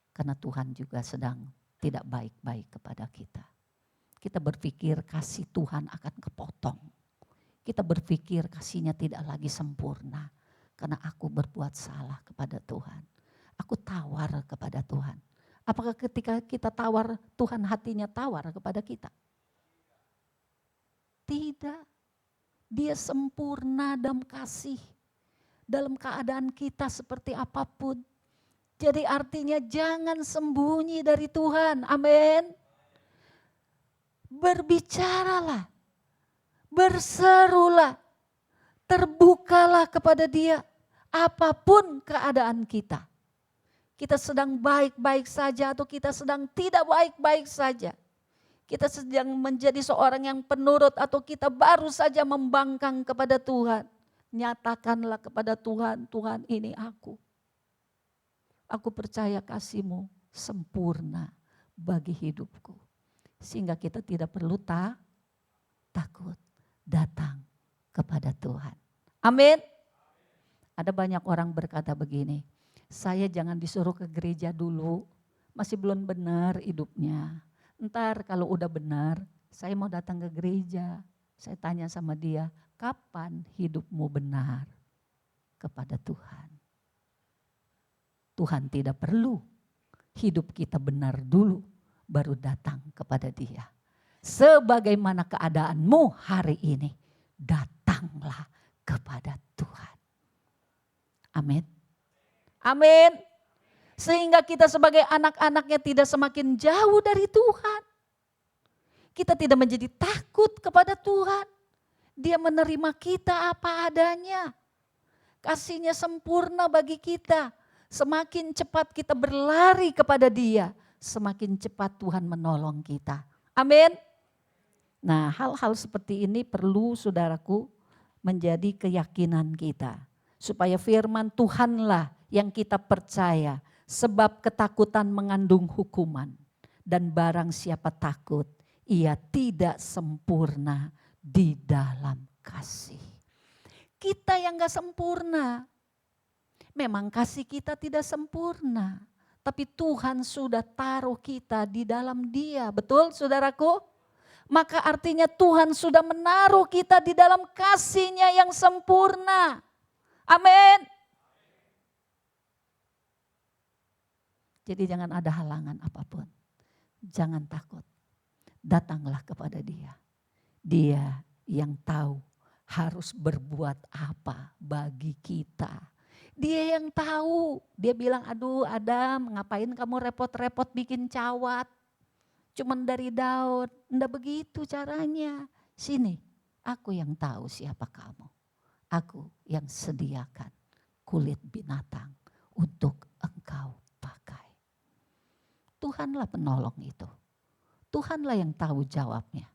D: karena Tuhan juga sedang tidak baik-baik kepada kita. Kita berpikir kasih Tuhan akan kepotong. Kita berpikir kasihnya tidak lagi sempurna, karena aku berbuat salah kepada Tuhan. Aku tawar kepada Tuhan. Apakah ketika kita tawar, Tuhan hatinya tawar kepada kita? Tidak. Dia sempurna dalam kasih. Dalam keadaan kita seperti apapun. Jadi artinya jangan sembunyi dari Tuhan. Amin. Berbicaralah. Berserulah. Terbukalah kepada Dia. Apapun keadaan kita. Kita sedang baik-baik saja atau kita sedang tidak baik-baik saja. Kita sedang menjadi seorang yang penurut atau kita baru saja membangkang kepada Tuhan. Nyatakanlah kepada Tuhan, Tuhan ini aku. Aku percaya kasih-Mu sempurna bagi hidupku. Sehingga kita tidak perlu takut datang kepada Tuhan. Amin. Ada banyak orang berkata begini, saya jangan disuruh ke gereja dulu, masih belum benar hidupnya. Ntar kalau udah benar, saya mau datang ke gereja. Saya tanya sama dia, kapan hidupmu benar kepada Tuhan? Tuhan tidak perlu hidup kita benar dulu, baru datang kepada Dia. Sebagaimana keadaanmu hari ini, datanglah kepada Tuhan. Amin. Amin. Sehingga kita sebagai anak-anaknya tidak semakin jauh dari Tuhan. Kita tidak menjadi takut kepada Tuhan. Dia menerima kita apa adanya. Kasih-Nya sempurna bagi kita. Semakin cepat kita berlari kepada Dia, semakin cepat Tuhan menolong kita. Amin. Nah, hal-hal seperti ini perlu saudaraku menjadi keyakinan kita. Supaya firman Tuhanlah yang kita percaya. Sebab ketakutan mengandung hukuman. Dan barang siapa takut, ia tidak sempurna di dalam kasih. Kita yang gak sempurna. Memang kasih kita tidak sempurna. Tapi Tuhan sudah taruh kita di dalam Dia. Betul saudaraku? Maka artinya Tuhan sudah menaruh kita di dalam kasih-Nya yang sempurna. Amin. Jadi jangan ada halangan apapun. Jangan takut. Datanglah kepada Dia. Dia yang tahu harus berbuat apa bagi kita. Dia yang tahu. Dia bilang, aduh Adam, ngapain kamu repot-repot bikin cawat? Cuman dari daun. Enggak begitu caranya. Sini, aku yang tahu siapa kamu. Aku yang sediakan kulit binatang untuk engkau pakai. Tuhanlah penolong itu. Tuhanlah yang tahu jawabnya.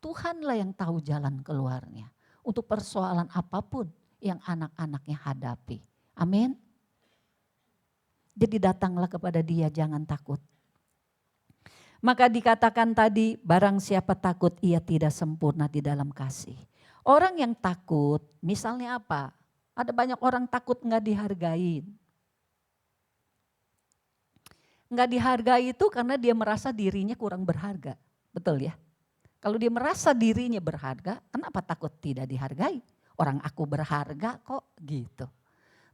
D: Tuhanlah yang tahu jalan keluarnya. Untuk persoalan apapun yang anak-anaknya hadapi. Amin. Jadi datanglah kepada Dia, jangan takut. Maka dikatakan tadi, barang siapa takut ia tidak sempurna di dalam kasih. Orang yang takut, misalnya apa? Ada banyak orang takut nggak dihargain. Nggak dihargai itu karena dia merasa dirinya kurang berharga. Betul ya? Kalau dia merasa dirinya berharga, kenapa takut tidak dihargai? Orang aku berharga kok gitu.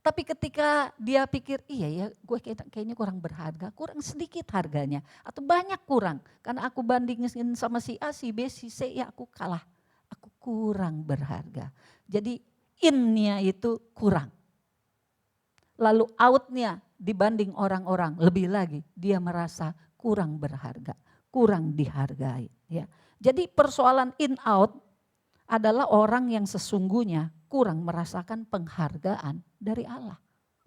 D: Tapi ketika dia pikir, iya ya gue kayaknya kurang berharga, kurang sedikit harganya. Atau banyak kurang, karena aku bandingin sama si A, si B, si C, ya aku kalah. Aku kurang berharga. Jadi in-nya itu kurang. Lalu out-nya dibanding orang-orang, lebih lagi dia merasa kurang berharga, kurang dihargai. Ya. Jadi persoalan in-out adalah orang yang sesungguhnya kurang merasakan penghargaan dari Allah.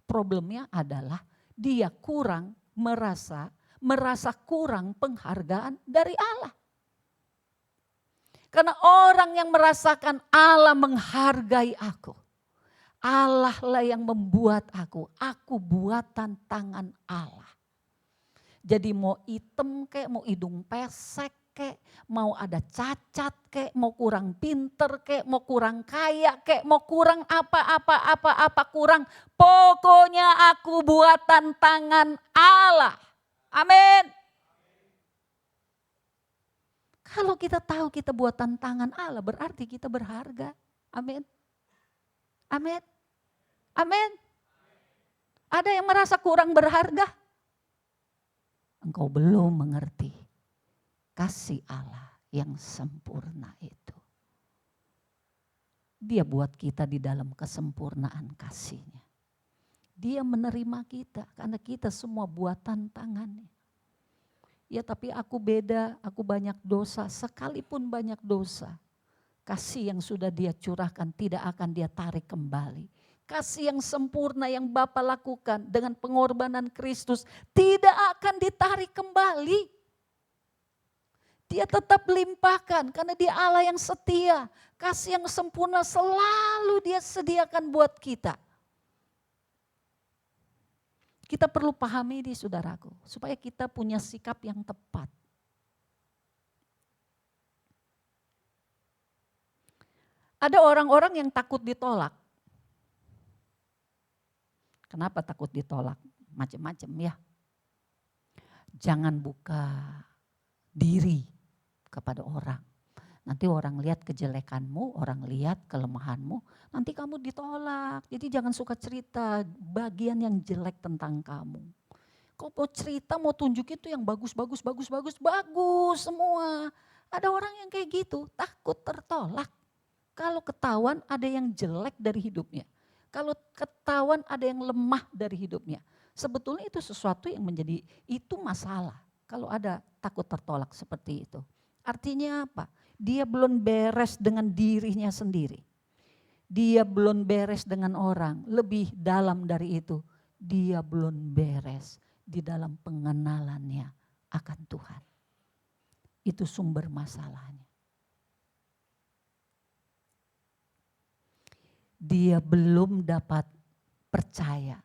D: Problemnya adalah dia kurang merasa kurang penghargaan dari Allah. Karena orang yang merasakan Allah menghargai aku. Allah lah yang membuat aku buatan tangan Allah. Jadi mau hitam kek, mau hidung pesek kek, mau ada cacat kek, mau kurang pinter kek, mau kurang kaya kek, mau kurang apa kurang. Pokoknya aku buatan tangan Allah. Amin. Kalau kita tahu kita buatan tangan Allah berarti kita berharga. Amin. Amin. Amin. Ada yang merasa kurang berharga? Engkau belum mengerti kasih Allah yang sempurna itu. Dia buat kita di dalam kesempurnaan kasih-Nya. Dia menerima kita karena kita semua buatan tangannya. Ya tapi aku beda, aku banyak dosa, sekalipun banyak dosa. Kasih yang sudah Dia curahkan tidak akan Dia tarik kembali. Kasih yang sempurna yang Bapa lakukan dengan pengorbanan Kristus tidak akan ditarik kembali. Dia tetap limpahkan karena Dia Allah yang setia. Kasih yang sempurna selalu Dia sediakan buat kita. Kita perlu pahami ini saudaraku, supaya kita punya sikap yang tepat. Ada orang-orang yang takut ditolak. Kenapa takut ditolak? Macam-macam ya. Jangan buka diri kepada orang. Nanti orang lihat kejelekanmu, orang lihat kelemahanmu, nanti kamu ditolak. Jadi jangan suka cerita bagian yang jelek tentang kamu. Kau mau cerita, mau tunjuk itu yang bagus semua. Ada orang yang kayak gitu, takut tertolak. Kalau ketahuan ada yang jelek dari hidupnya. Kalau ketahuan ada yang lemah dari hidupnya. Sebetulnya itu sesuatu yang menjadi, itu masalah. Kalau ada takut tertolak seperti itu. Artinya apa? Dia belum beres dengan dirinya sendiri. Dia belum beres dengan orang. Lebih dalam dari itu, dia belum beres di dalam pengenalannya akan Tuhan. Itu sumber masalahnya. Dia belum dapat percaya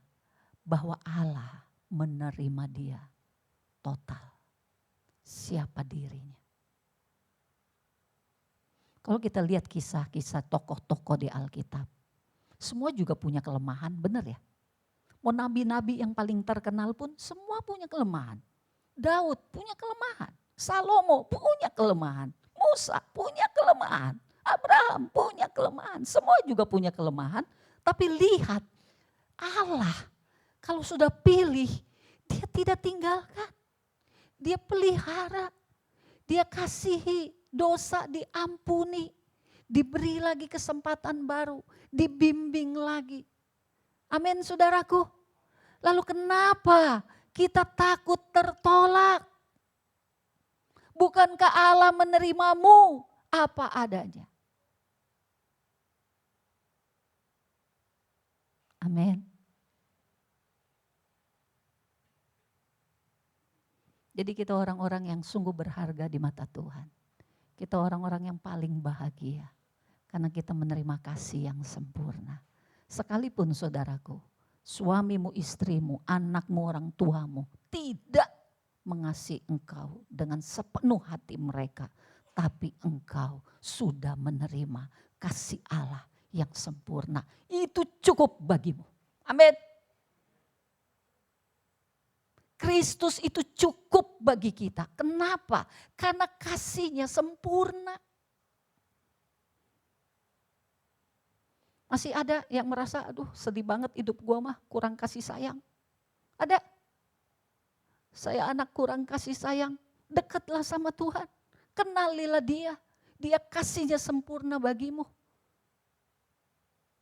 D: bahwa Allah menerima dia total. Siapa dirinya. Kalau kita lihat kisah-kisah tokoh-tokoh di Alkitab. Semua juga punya kelemahan, benar ya? Mau nabi-nabi yang paling terkenal pun semua punya kelemahan. Daud punya kelemahan. Salomo punya kelemahan. Musa punya kelemahan. Abraham punya kelemahan, semua juga punya kelemahan. Tapi lihat Allah kalau sudah pilih, Dia tidak tinggalkan. Dia pelihara, Dia kasihi, dosa diampuni. diberi lagi kesempatan baru, dibimbing lagi. Amin saudaraku. Lalu kenapa kita takut tertolak? Bukankah Allah menerimamu apa adanya? Amin. Jadi kita orang-orang yang sungguh berharga di mata Tuhan. Kita orang-orang yang paling bahagia karena kita menerima kasih yang sempurna. Sekalipun saudaraku, suamimu, istrimu, anakmu, orang tuamu tidak mengasihi engkau dengan sepenuh hati mereka. Tapi engkau sudah menerima kasih Allah yang sempurna. Itu cukup bagimu. Amin. Kristus itu cukup bagi kita. Kenapa? Karena kasihnya sempurna. Masih ada yang merasa, aduh sedih banget hidup gua mah kurang kasih sayang. Ada. Saya anak kurang kasih sayang. Dekatlah sama Tuhan. Kenalilah dia. Dia kasihnya sempurna bagimu.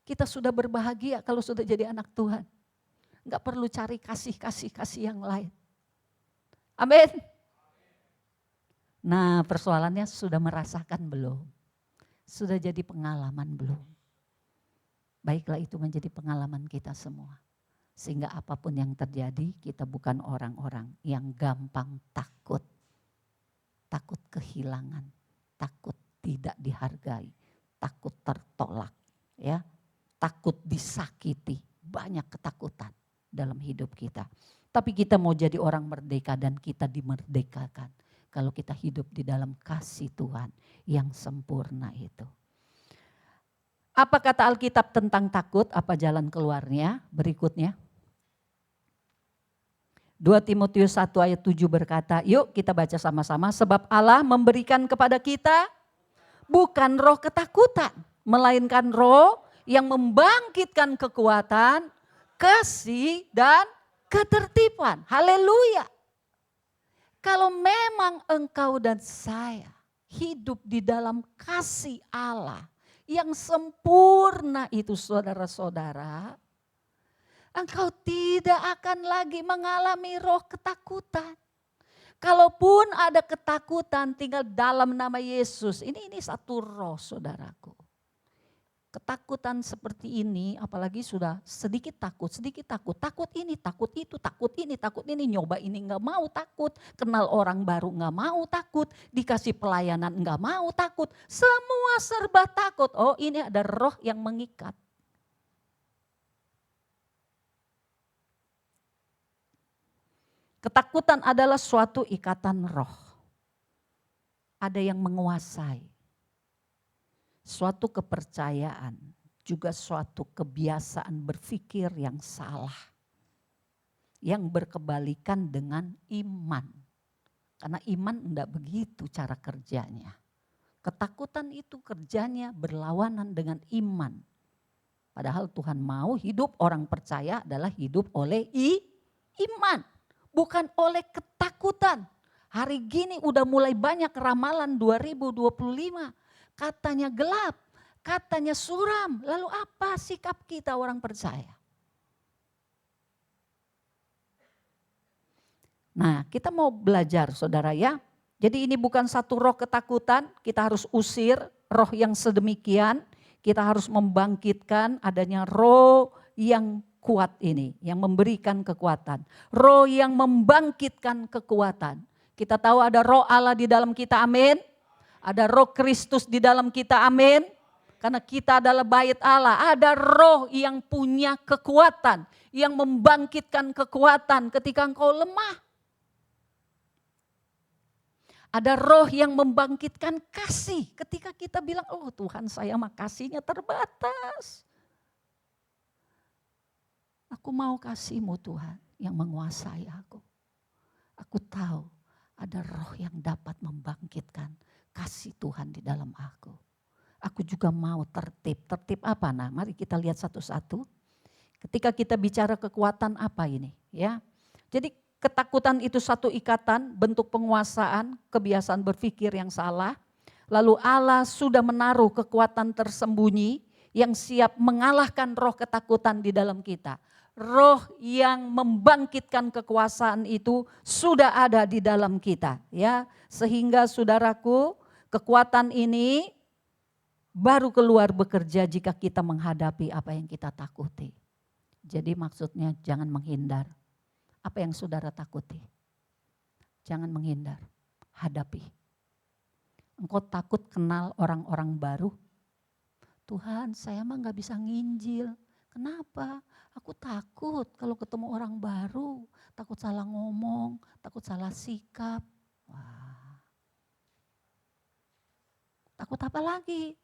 D: Kita sudah berbahagia kalau sudah jadi anak Tuhan. Enggak perlu cari kasih yang lain. Amin. Nah, persoalannya sudah merasakan belum? Sudah jadi pengalaman belum? Baiklah itu menjadi pengalaman kita semua. Sehingga apapun yang terjadi, kita bukan orang-orang yang gampang takut. Takut kehilangan, takut tidak dihargai, takut tertolak, ya, takut disakiti. Banyak ketakutan dalam hidup kita. Tapi kita mau jadi orang merdeka dan kita dimerdekakan. Kalau kita hidup di dalam kasih Tuhan yang sempurna itu. Apa kata Alkitab tentang takut? Apa jalan keluarnya? Berikutnya. 2 Timotius 1 ayat 7 berkata, yuk kita baca sama-sama. Sebab Allah memberikan kepada kita bukan roh ketakutan, melainkan roh yang membangkitkan kekuatan, kasih dan ketertiban. Haleluya. Kalau memang engkau dan saya hidup di dalam kasih Allah yang sempurna itu saudara-saudara, engkau tidak akan lagi mengalami roh ketakutan. Kalaupun ada ketakutan tinggal dalam nama Yesus. Ini satu roh saudaraku. Ketakutan seperti ini apalagi sudah sedikit takut. Takut ini, takut itu, takut ini, nyoba ini enggak mau takut. Kenal orang baru enggak mau takut. Dikasih pelayanan enggak mau takut. Semua serba takut. Oh ini ada roh yang mengikat. Ketakutan adalah suatu ikatan roh. Ada yang menguasai. Suatu kepercayaan, juga suatu kebiasaan berpikir yang salah. Yang berkebalikan dengan iman. Karena iman enggak begitu cara kerjanya. Ketakutan itu kerjanya berlawanan dengan iman. Padahal Tuhan mau hidup orang percaya adalah hidup oleh iman. Bukan oleh ketakutan. Hari gini udah mulai banyak ramalan 2025. Katanya gelap, katanya suram. Lalu apa sikap kita orang percaya? Nah kita mau belajar saudara ya. Jadi ini bukan satu roh ketakutan. Kita harus usir roh yang sedemikian. Kita harus membangkitkan adanya roh yang kuat ini, yang memberikan kekuatan. Roh yang membangkitkan kekuatan. Kita tahu ada roh Allah di dalam kita, amin. Ada roh Kristus di dalam kita, amin. Karena kita adalah bait Allah. Ada roh yang punya kekuatan, yang membangkitkan kekuatan ketika engkau lemah. Ada roh yang membangkitkan kasih ketika kita bilang, oh Tuhan saya mah kasihnya terbatas. Aku mau kasih-Mu Tuhan yang menguasai aku. Aku tahu ada roh yang dapat membangkitkan kasih Tuhan di dalam aku. Aku juga mau tertib. Tertib apa? Nah mari kita lihat satu-satu. Ketika kita bicara kekuatan apa ini? Ya, jadi ketakutan itu satu ikatan, bentuk penguasaan, kebiasaan berpikir yang salah. Lalu Allah sudah menaruh kekuatan tersembunyi yang siap mengalahkan roh ketakutan di dalam kita. Roh yang membangkitkan kekuasaan itu sudah ada di dalam kita, ya. Sehingga saudaraku, kekuatan ini baru keluar bekerja jika kita menghadapi apa yang kita takuti. Jadi maksudnya jangan menghindar. Apa yang saudara takuti? Jangan menghindar, hadapi. Engkau takut kenal orang-orang baru? Tuhan, saya mah gak bisa nginjil. Kenapa? Aku takut kalau ketemu orang baru. Takut salah ngomong, takut salah sikap. Wah. Takut apa lagi?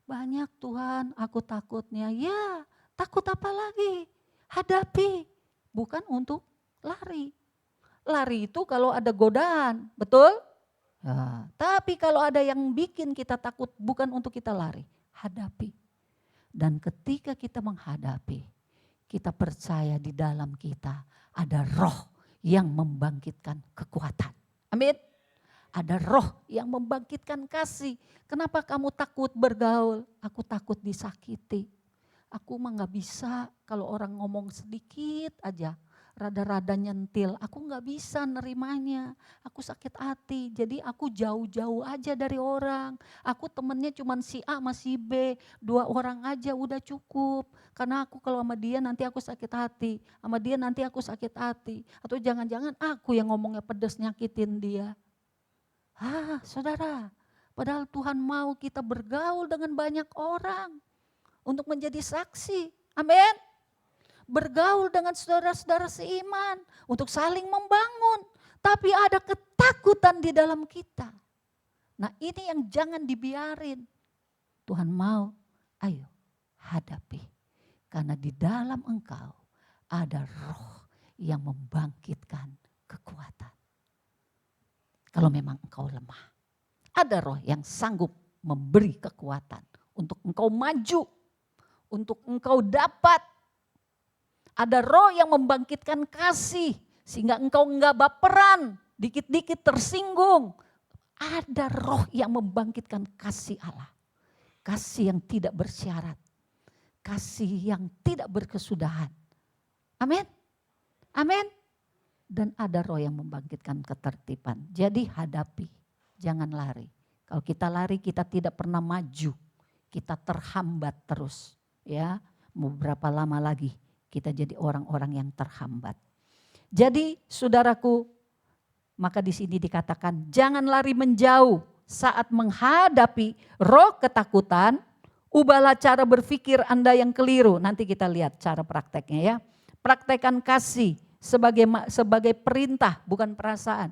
D: Banyak Tuhan, aku takutnya. Ya, takut apa lagi? Hadapi. Bukan untuk lari. Lari itu kalau ada godaan, betul? Nah, tapi kalau ada yang bikin kita takut, bukan untuk kita lari, hadapi. Dan ketika kita menghadapi, kita percaya di dalam kita ada roh yang membangkitkan kekuatan. Amin. Ada roh yang membangkitkan kasih. Kenapa kamu takut bergaul? Aku takut disakiti. Aku mah gak bisa kalau orang ngomong sedikit aja. Rada-rada nyentil, aku gak bisa nerimanya, aku sakit hati, jadi aku jauh-jauh aja dari orang. Aku temennya cuma si A sama si B, 2 orang aja udah cukup. Karena aku kalau sama dia nanti aku sakit hati, sama dia nanti aku sakit hati. Atau jangan-jangan aku yang ngomongnya pedes nyakitin dia. Saudara, padahal Tuhan mau kita bergaul dengan banyak orang untuk menjadi saksi, amin. Bergaul dengan saudara-saudara seiman untuk saling membangun. Tapi ada ketakutan di dalam kita. Nah ini yang jangan dibiarin. Tuhan mau, ayo hadapi. Karena di dalam engkau ada roh yang membangkitkan kekuatan. Kalau memang engkau lemah. Ada roh yang sanggup memberi kekuatan untuk engkau maju. Untuk engkau dapat. Ada roh yang membangkitkan kasih sehingga engkau enggak baperan, dikit-dikit tersinggung. Ada roh yang membangkitkan kasih Allah. Kasih yang tidak bersyarat. Kasih yang tidak berkesudahan. Amin. Amin. Dan ada roh yang membangkitkan ketertiban. Jadi hadapi, jangan lari. Kalau kita lari kita tidak pernah maju. Kita terhambat terus. Ya, mau berapa lama lagi kita jadi orang-orang yang terhambat. Jadi saudaraku, maka di sini dikatakan jangan lari menjauh saat menghadapi roh ketakutan. Ubahlah cara berpikir Anda yang keliru. Nanti kita lihat cara prakteknya ya. Praktekkan kasih sebagai perintah bukan perasaan.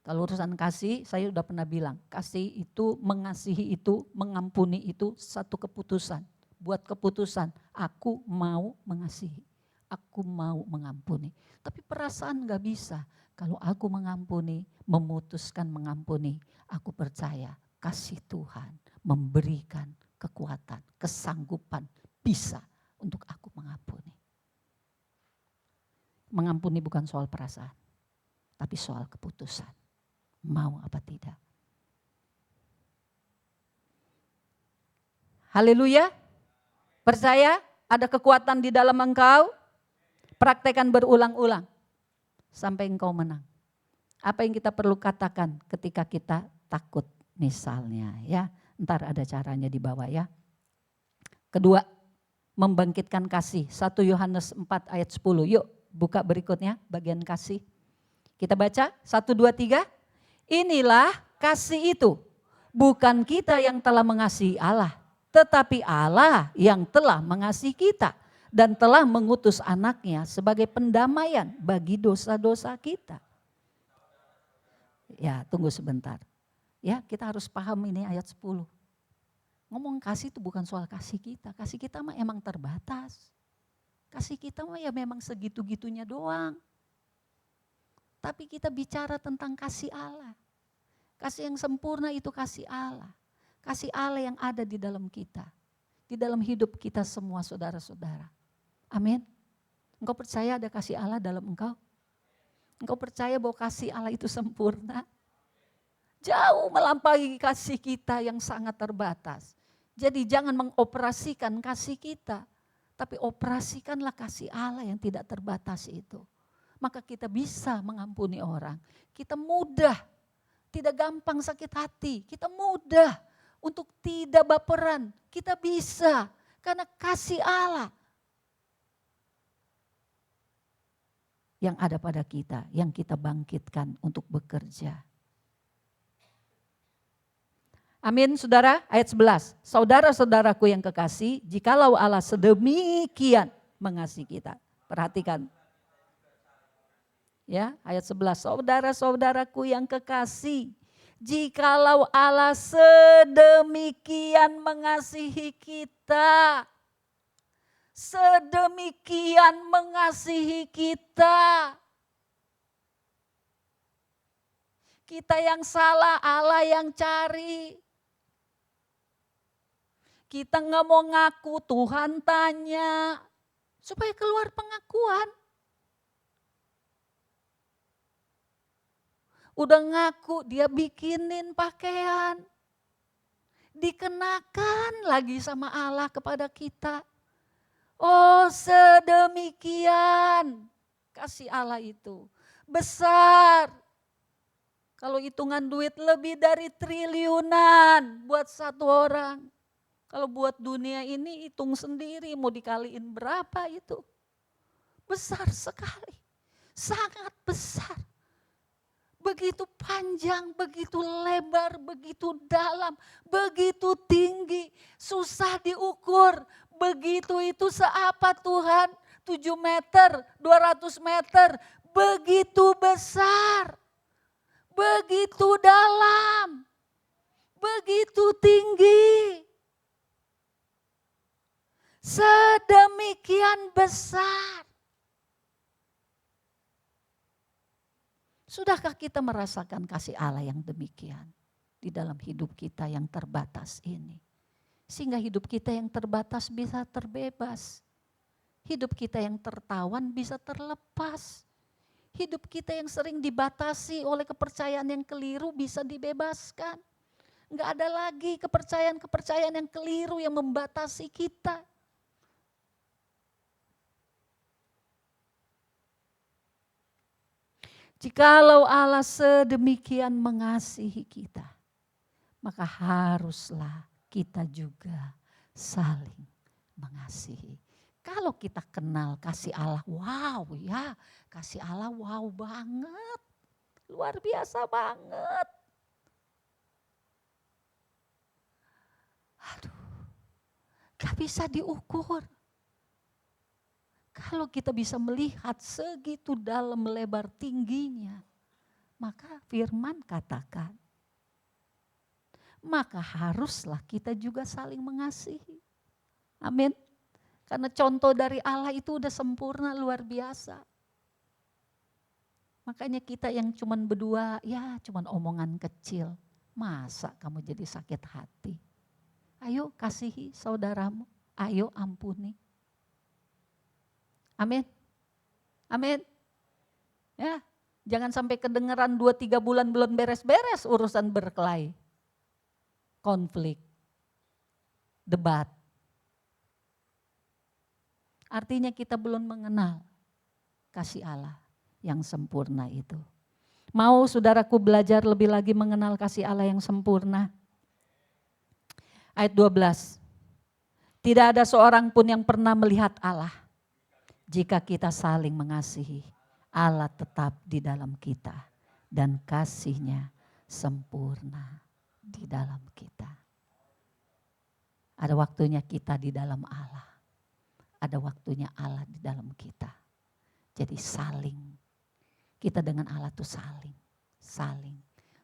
D: Kalau urusan kasih saya sudah pernah bilang. Kasih itu, mengasihi itu, mengampuni itu satu keputusan. Buat keputusan, aku mau mengasihi, aku mau mengampuni. Tapi perasaan gak bisa. Kalau aku mengampuni, memutuskan mengampuni, aku percaya kasih Tuhan memberikan kekuatan, kesanggupan bisa untuk aku mengampuni. Mengampuni bukan soal perasaan, tapi soal keputusan. Mau apa tidak. Haleluya. Percaya ada kekuatan di dalam engkau, praktekkan berulang-ulang sampai engkau menang. Apa yang kita perlu katakan ketika kita takut misalnya ya. Ntar ada caranya di bawah ya. Kedua, membangkitkan kasih. 1 Yohanes 4 ayat 10. Yuk buka berikutnya bagian kasih. Kita baca 1, 2, 3. Inilah kasih itu. Bukan kita yang telah mengasihi Allah. Tetapi Allah yang telah mengasihi kita dan telah mengutus anaknya sebagai pendamaian bagi dosa-dosa kita. Ya tunggu sebentar. Ya kita harus paham ini ayat 10. Ngomong kasih itu bukan soal kasih kita. Kasih kita mah emang terbatas. Kasih kita mah ya memang segitu-gitunya doang. Tapi kita bicara tentang kasih Allah. Kasih yang sempurna itu kasih Allah. Kasih Allah yang ada di dalam kita. Di dalam hidup kita semua saudara-saudara. Amin. Engkau percaya ada kasih Allah dalam engkau? Engkau percaya bahwa kasih Allah itu sempurna? Jauh melampaui kasih kita yang sangat terbatas. Jadi jangan mengoperasikan kasih kita, tapi operasikanlah kasih Allah yang tidak terbatas itu. Maka kita bisa mengampuni orang. Kita mudah, tidak gampang sakit hati. Kita mudah untuk tidak baperan. Kita bisa karena kasih Allah yang ada pada kita, yang kita bangkitkan untuk bekerja. Amin, saudara. Ayat 11. Saudara-saudaraku yang kekasih, jikalau Allah sedemikian mengasihi kita. Perhatikan. Ya, ayat 11. Saudara-saudaraku yang kekasih, jikalau Allah sedemikian mengasihi kita. Sedemikian mengasihi kita. Kita yang salah, Allah yang cari. Kita nggak mau ngaku, Tuhan tanya. Supaya keluar pengakuan. Udah ngaku, dia bikinin pakaian. Dikenakan lagi sama Allah kepada kita. Oh, sedemikian kasih Allah itu. Besar. Kalau hitungan duit lebih dari triliunan buat satu orang. Kalau buat dunia ini hitung sendiri mau dikaliin berapa itu. Besar sekali, sangat besar. Begitu panjang, begitu lebar, begitu dalam, begitu tinggi. Susah diukur, begitu itu seapa Tuhan? 7 meter, 200 meter, begitu besar. Begitu dalam, begitu tinggi. Sedemikian besar. Sudahkah kita merasakan kasih Allah yang demikian di dalam hidup kita yang terbatas ini? Sehingga hidup kita yang terbatas bisa terbebas. Hidup kita yang tertawan bisa terlepas. Hidup kita yang sering dibatasi oleh kepercayaan yang keliru bisa dibebaskan. Enggak ada lagi kepercayaan-kepercayaan yang keliru yang membatasi kita. Jikalau Allah sedemikian mengasihi kita, maka haruslah kita juga saling mengasihi. Kalau kita kenal kasih Allah, wow ya, kasih Allah wow banget, luar biasa banget. Aduh, gak bisa diukur. Kalau kita bisa melihat segitu dalam lebar tingginya, maka firman katakan, maka haruslah kita juga saling mengasihi. Amin. Karena contoh dari Allah itu udah sempurna, luar biasa. Makanya kita yang cuman berdua, ya cuman omongan kecil. Masa kamu jadi sakit hati? Ayo kasihi saudaramu, ayo ampuni. Amin. Amin. Ya, jangan sampai kedengeran 2-3 bulan belum beres-beres urusan berkelahi. Konflik. Debat. Artinya kita belum mengenal kasih Allah yang sempurna itu. Mau saudaraku belajar lebih lagi mengenal kasih Allah yang sempurna? Ayat 12. Tidak ada seorang pun yang pernah melihat Allah. Jika kita saling mengasihi, Allah tetap di dalam kita dan kasih-Nya sempurna di dalam kita. Ada waktunya kita di dalam Allah. Ada waktunya Allah di dalam kita. Jadi saling. Kita dengan Allah tuh saling. Saling.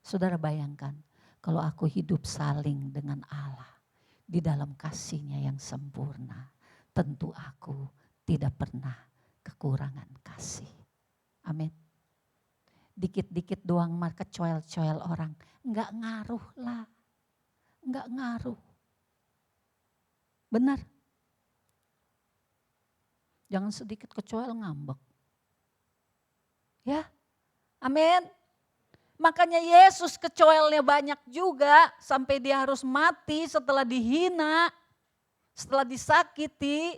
D: Saudara bayangkan kalau aku hidup saling dengan Allah di dalam kasih-Nya yang sempurna. Tentu aku tidak pernah kekurangan kasih. Amin. Dikit-dikit doang maka coel-coel orang. Enggak ngaruh lah. Enggak ngaruh. Benar. Jangan sedikit kecoel ngambek. Ya. Amin. Makanya Yesus kecoelnya banyak juga sampai dia harus mati setelah dihina, setelah disakiti.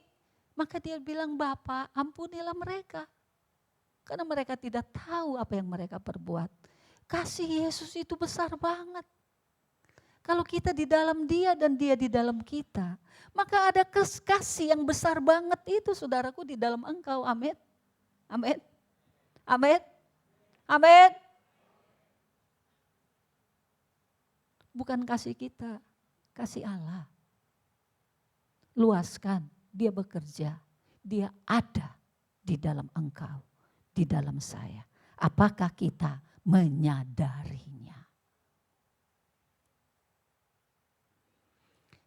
D: Maka dia bilang, Bapa, ampunilah mereka. Karena mereka tidak tahu apa yang mereka perbuat. Kasih Yesus itu besar banget. Kalau kita di dalam dia dan dia di dalam kita, maka ada kasih yang besar banget itu saudaraku di dalam engkau. Amin. Amin. Amin. Amin. Bukan kasih kita, kasih Allah. Luaskan, dia bekerja, dia ada di dalam engkau, di dalam saya. Apakah kita menyadarinya?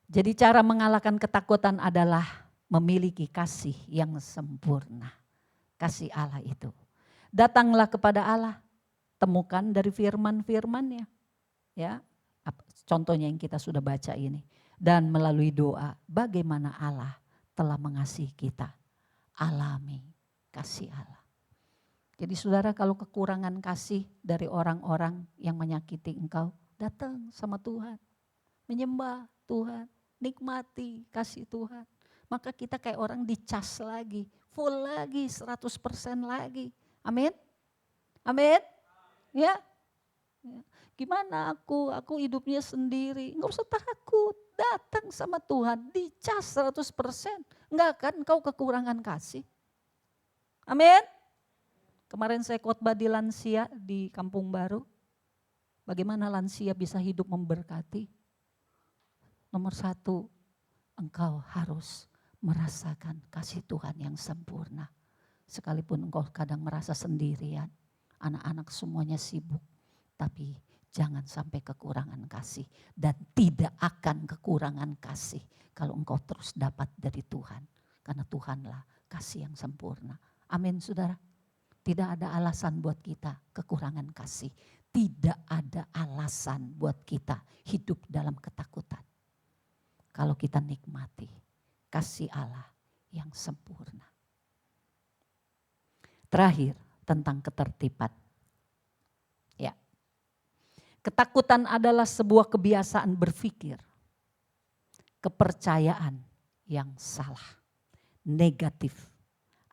D: Jadi cara mengalahkan ketakutan adalah memiliki kasih yang sempurna. Kasih Allah itu. Datanglah kepada Allah, temukan dari firman-firman-Nya. Ya, contohnya yang kita sudah baca ini. Dan melalui doa, bagaimana Allah telah mengasihi kita. Alami kasih Allah. Jadi saudara, kalau kekurangan kasih dari orang-orang yang menyakiti engkau, datang sama Tuhan. Menyembah Tuhan, nikmati kasih Tuhan. Maka kita kayak orang dicas lagi, full lagi, 100% lagi. Amin. Amin. Ya. Gimana aku hidupnya sendiri. Enggak usah takut, datang sama Tuhan, dicas 100%. Enggak kan engkau kekurangan kasih. Amin. Kemarin saya khotbah di lansia di Kampung Baru. Bagaimana lansia bisa hidup memberkati? Nomor 1, engkau harus merasakan kasih Tuhan yang sempurna. Sekalipun engkau kadang merasa sendirian, anak-anak semuanya sibuk, tapi jangan sampai kekurangan kasih. Dan tidak akan kekurangan kasih kalau engkau terus dapat dari Tuhan. Karena Tuhanlah kasih yang sempurna. Amin saudara. Tidak ada alasan buat kita kekurangan kasih. Tidak ada alasan buat kita hidup dalam ketakutan. Kalau kita nikmati kasih Allah yang sempurna. Terakhir tentang ketertiban. Ya. Ketakutan adalah sebuah kebiasaan berpikir. Kepercayaan yang salah, negatif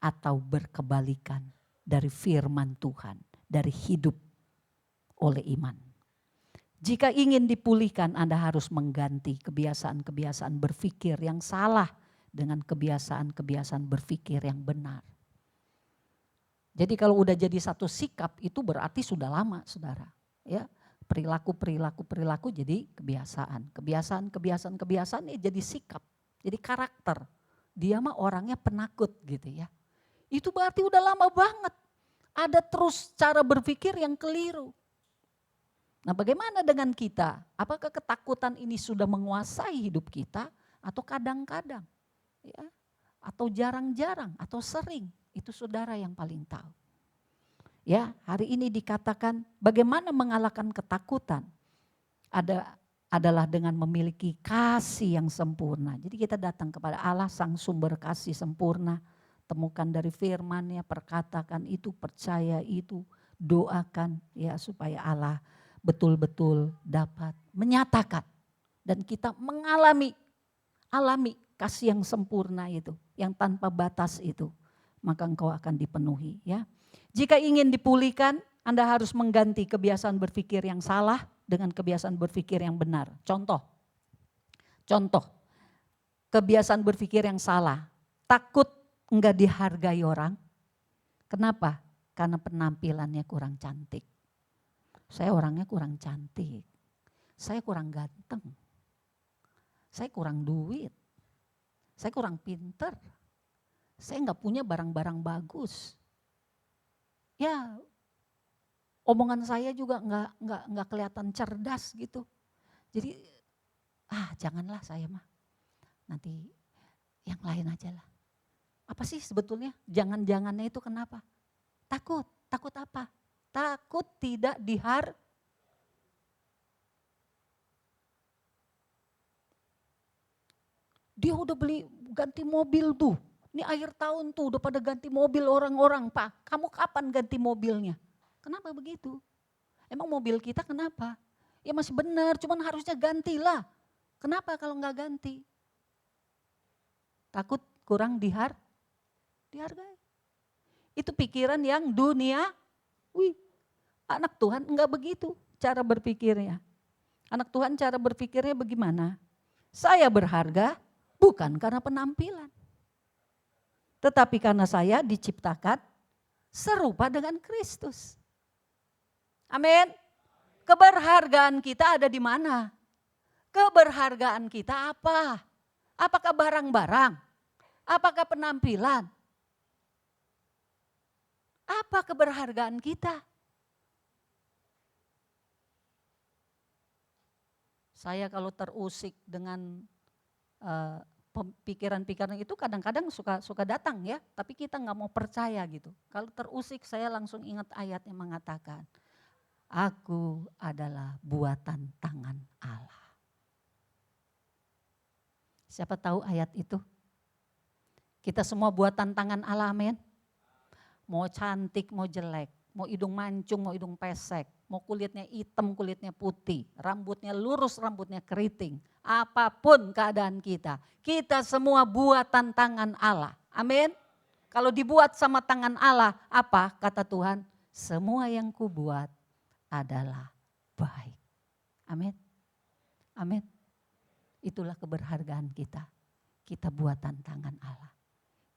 D: atau berkebalikan dari firman Tuhan, dari hidup oleh iman. Jika ingin dipulihkan, Anda harus mengganti kebiasaan-kebiasaan berpikir yang salah dengan kebiasaan-kebiasaan berpikir yang benar. Jadi kalau udah jadi satu sikap itu berarti sudah lama saudara. Ya, perilaku jadi kebiasaan. Kebiasaan ini jadi sikap, jadi karakter. Dia mah orangnya penakut gitu ya. Itu berarti udah lama banget. Ada terus cara berpikir yang keliru. Nah bagaimana dengan kita? Apakah ketakutan ini sudah menguasai hidup kita atau kadang-kadang? Ya, atau jarang-jarang atau sering? Itu saudara yang paling tahu. Ya, hari ini dikatakan bagaimana mengalahkan ketakutan adalah dengan memiliki kasih yang sempurna. Jadi kita datang kepada Allah sang sumber kasih sempurna. Temukan dari firman-Nya, perkatakan itu, percaya itu, doakan ya supaya Allah betul-betul dapat menyatakan dan kita alami kasih yang sempurna itu, yang tanpa batas itu, maka engkau akan dipenuhi ya. Jika ingin dipulihkan, Anda harus mengganti kebiasaan berpikir yang salah dengan kebiasaan berpikir yang benar. Contoh, kebiasaan berpikir yang salah, takut enggak dihargai orang. Kenapa? Karena penampilannya kurang cantik. Saya orangnya kurang cantik. Saya kurang ganteng. Saya kurang duit. Saya kurang pinter. Saya enggak punya barang-barang bagus. Ya, omongan saya juga enggak kelihatan cerdas gitu. Jadi, janganlah saya mah. Nanti yang lain aja lah. Apa sih sebetulnya jangan-jangannya itu kenapa? Takut apa? Takut tidak Dia udah beli ganti mobil tuh. Ini akhir tahun tuh udah pada ganti mobil orang-orang. Pak, kamu kapan ganti mobilnya? Kenapa begitu? Emang mobil kita kenapa? Ya masih benar, cuman harusnya gantilah. Kenapa kalau nggak ganti? Takut kurang dihargai. Itu pikiran yang dunia. Wih, anak Tuhan enggak begitu cara berpikirnya. Anak Tuhan cara berpikirnya bagaimana? Saya berharga bukan karena penampilan. Tetapi karena saya diciptakan serupa dengan Kristus. Amin. Keberhargaan kita ada di mana? Keberhargaan kita apa? Apakah barang-barang? Apakah penampilan? Apa keberhargaan kita? Saya kalau terusik dengan pikiran-pikiran itu kadang-kadang suka datang ya, tapi kita nggak mau percaya gitu. Kalau terusik saya langsung ingat ayat yang mengatakan, aku adalah buatan tangan Allah. Siapa tahu ayat itu? Kita semua buatan tangan Allah, amin. Mau cantik, mau jelek, mau hidung mancung, mau hidung pesek, mau kulitnya hitam, kulitnya putih, rambutnya lurus, rambutnya keriting. Apapun keadaan kita semua buatan tangan Allah, amin. Kalau dibuat sama tangan Allah, apa kata Tuhan? Semua yang kubuat adalah baik. Amin. Amin. Itulah keberhargaan kita. Kita buatan tangan Allah.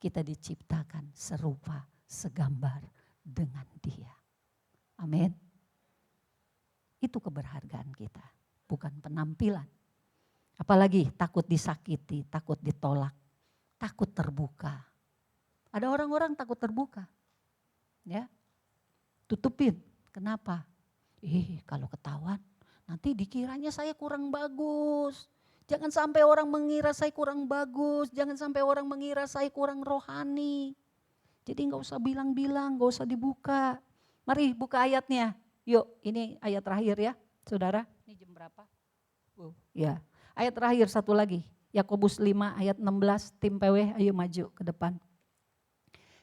D: Kita diciptakan serupa, segambar dengan Dia. Amin. Itu keberhargaan kita, bukan penampilan. Apalagi takut disakiti, takut ditolak, takut terbuka. Ada orang-orang takut terbuka. Ya. Tutupin. Kenapa? Kalau ketahuan nanti dikiranya saya kurang bagus. Jangan sampai orang mengira saya kurang bagus, jangan sampai orang mengira saya kurang rohani. Jadi nggak usah bilang-bilang, nggak usah dibuka. Mari buka ayatnya. Yuk, ini ayat terakhir ya, saudara. Ini jam berapa? Ya, ayat terakhir satu lagi. Yakobus 5 ayat 16, tim PW ayo maju ke depan.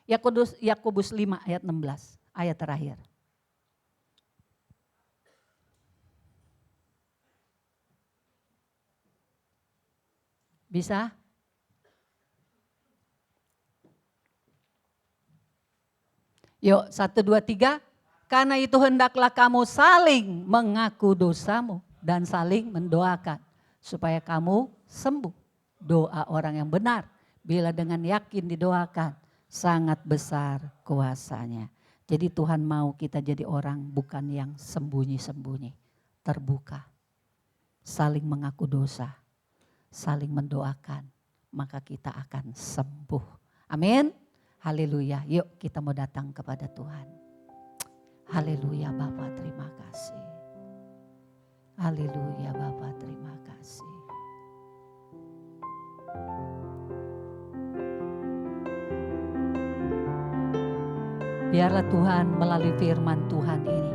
D: Yakobus 5 ayat 16, ayat terakhir. Bisa? Yuk, 1, 2, 3. Karena itu hendaklah kamu saling mengaku dosamu dan saling mendoakan supaya kamu sembuh. Doa orang yang benar bila dengan yakin didoakan sangat besar kuasanya. Jadi Tuhan mau kita jadi orang bukan yang sembunyi-sembunyi, terbuka. Saling mengaku dosa, saling mendoakan, maka kita akan sembuh. Amin. Haleluya. Yuk kita mau datang kepada Tuhan. Haleluya Bapa, terima kasih. Haleluya Bapa, terima kasih. Biarlah Tuhan melalui firman Tuhan ini,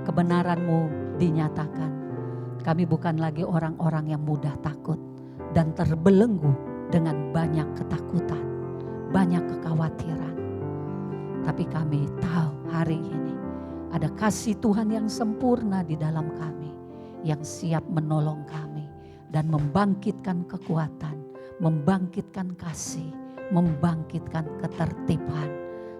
D: kebenaran-Mu dinyatakan. Kami bukan lagi orang-orang yang mudah takut dan terbelenggu dengan banyak ketakutan, banyak kekhawatiran. Tapi kami tahu hari ini ada kasih Tuhan yang sempurna di dalam kami, yang siap menolong kami dan membangkitkan kekuatan, membangkitkan kasih, membangkitkan ketertiban.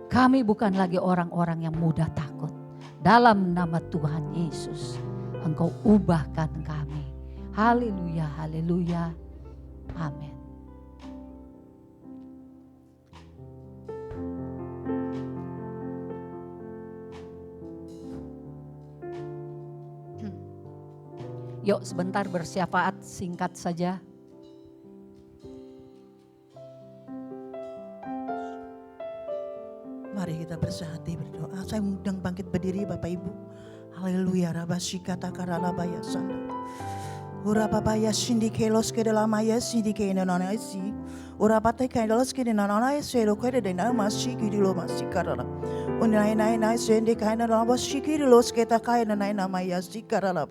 D: Kami bukan lagi orang-orang yang mudah takut. Dalam nama Tuhan Yesus, Engkau ubahkan kami. Haleluya, haleluya, amin. Yuk sebentar bersyafaat singkat saja.
E: Mari kita bersehati berdoa. Saya undang bangkit berdiri Bapak Ibu. Haleluya. Rabashikata karalabaya sanda. Urababaya sindikelos kedalamaya sindike nononasi. Urapate kaindalas kini nanana sero kere de na masiki di lo masikarala. Unai nai nai sende kaina la masiki di lo sketa kaina nai nama ya sikarala.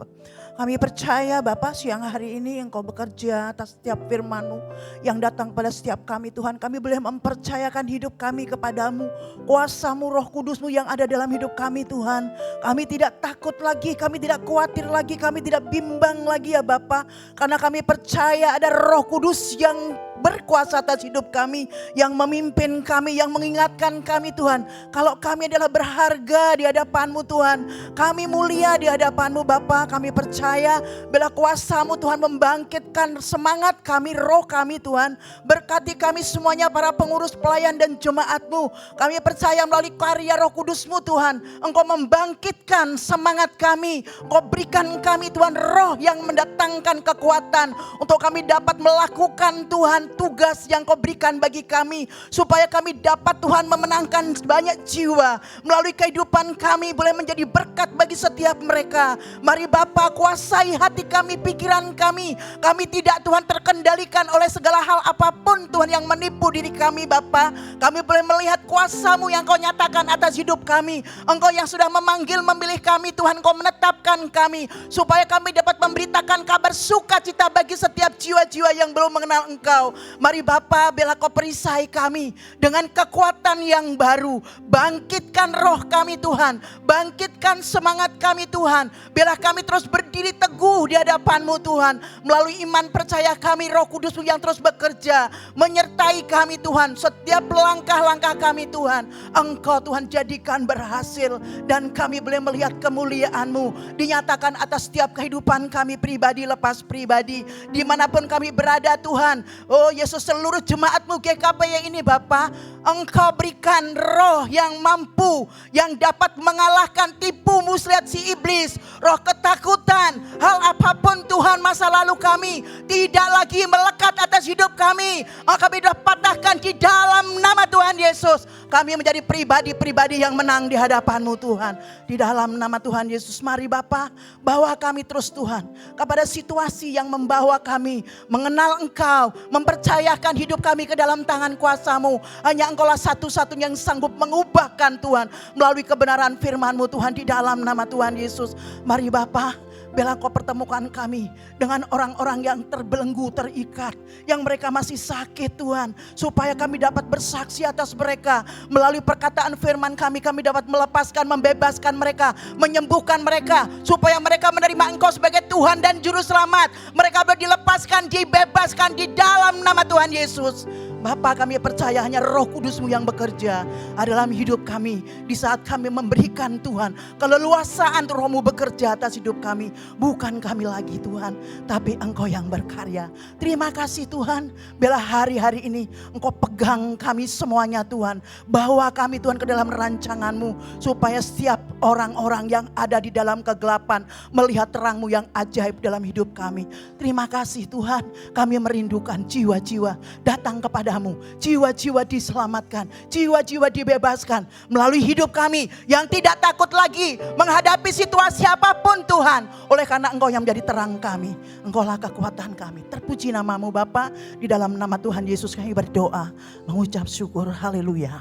E: Kami percaya Bapa siang hari ini Engkau bekerja atas setiap firman-Mu yang datang pada setiap kami Tuhan. Kami boleh mempercayakan hidup kami kepadamu. Kuasa-Mu, Roh Kudus-Mu yang ada dalam hidup kami Tuhan. Kami tidak takut lagi, kami tidak khawatir lagi, kami tidak bimbang lagi ya Bapa. Karena kami percaya ada Roh Kudus yang berkuasa atas hidup kami, yang memimpin kami, yang mengingatkan kami Tuhan. Kalau kami adalah berharga di hadapan-Mu Tuhan, kami mulia di hadapan-Mu Bapa. Kami percaya bila kuasa-Mu Tuhan membangkitkan semangat kami, roh kami Tuhan. Berkati kami semuanya para pengurus, pelayan dan jemaat-Mu. Kami percaya melalui karya Roh Kudus-Mu Tuhan, Engkau membangkitkan semangat kami. Engkau berikan kami Tuhan roh yang mendatangkan kekuatan untuk kami dapat melakukan Tuhan tugas yang Kau berikan bagi kami, supaya kami dapat Tuhan memenangkan banyak jiwa melalui kehidupan kami, boleh menjadi berkat bagi setiap mereka. Mari Bapa, kuasai hati kami, pikiran kami. Kami tidak Tuhan terkendalikan oleh segala hal apapun Tuhan yang menipu diri kami Bapa. Kami boleh melihat kuasa-Mu yang Kau nyatakan atas hidup kami. Engkau yang sudah memanggil, memilih kami Tuhan, Kau menetapkan kami supaya kami dapat memberitakan kabar sukacita bagi setiap jiwa-jiwa yang belum mengenal Engkau. Mari Bapa, bila Kau perisai kami dengan kekuatan yang baru. Bangkitkan roh kami Tuhan, bangkitkan semangat kami Tuhan. Bila kami terus berdiri teguh di hadapan-Mu Tuhan, melalui iman percaya kami, Roh Kudus-Mu yang terus bekerja menyertai kami Tuhan. Setiap langkah-langkah kami Tuhan, Engkau Tuhan jadikan berhasil, dan kami boleh melihat kemuliaan-Mu dinyatakan atas setiap kehidupan kami pribadi lepas pribadi, dimanapun kami berada Tuhan. Oh Yesus, seluruh jemaat-Mu GKPY ini Bapa, Engkau berikan roh yang mampu, yang dapat mengalahkan tipu muslihat si iblis, roh ketakutan, hal apapun Tuhan masa lalu kami tidak lagi melekat atas hidup kami. Kami sudah patahkan di dalam nama Tuhan Yesus. Kami menjadi pribadi-pribadi yang menang di hadapan-Mu Tuhan. Di dalam nama Tuhan Yesus, mari Bapa, bawa kami terus Tuhan kepada situasi yang membawa kami mengenal Engkau, mempercayakan hidup kami ke dalam tangan kuasa-Mu. Hanya Engkaulah satu-satunya yang sanggup mengubahkan Tuhan melalui kebenaran firman-Mu Tuhan, di dalam nama Tuhan Yesus. Mari Bapa, bila Kau pertemukan kami dengan orang-orang yang terbelenggu, terikat, yang mereka masih sakit Tuhan, supaya kami dapat bersaksi atas mereka melalui perkataan firman kami dapat melepaskan, membebaskan mereka, menyembuhkan mereka, supaya mereka menerima Engkau sebagai Tuhan dan Juru Selamat. Mereka boleh dilepaskan, dibebaskan di dalam nama Tuhan Yesus. Bapa, kami percaya hanya Roh Kudus-Mu yang bekerja dalam hidup kami. Di saat kami memberikan Tuhan keleluasaan, Roh-Mu bekerja atas hidup kami. Bukan kami lagi Tuhan, tapi Engkau yang berkarya. Terima kasih Tuhan, bila hari-hari ini Engkau pegang kami semuanya Tuhan. Bawa kami Tuhan ke dalam rancangan-Mu, supaya setiap orang-orang yang ada di dalam kegelapan melihat terang-Mu yang ajaib dalam hidup kami. Terima kasih Tuhan, kami merindukan jiwa-jiwa datang kepada-Mu, jiwa-jiwa diselamatkan, jiwa-jiwa dibebaskan melalui hidup kami yang tidak takut lagi menghadapi situasi apapun Tuhan. Oleh karena Engkau yang menjadi terang kami, Engkaulah kekuatan kami. Terpuji nama-Mu Bapa, di dalam nama Tuhan Yesus kami berdoa, mengucap syukur, haleluya.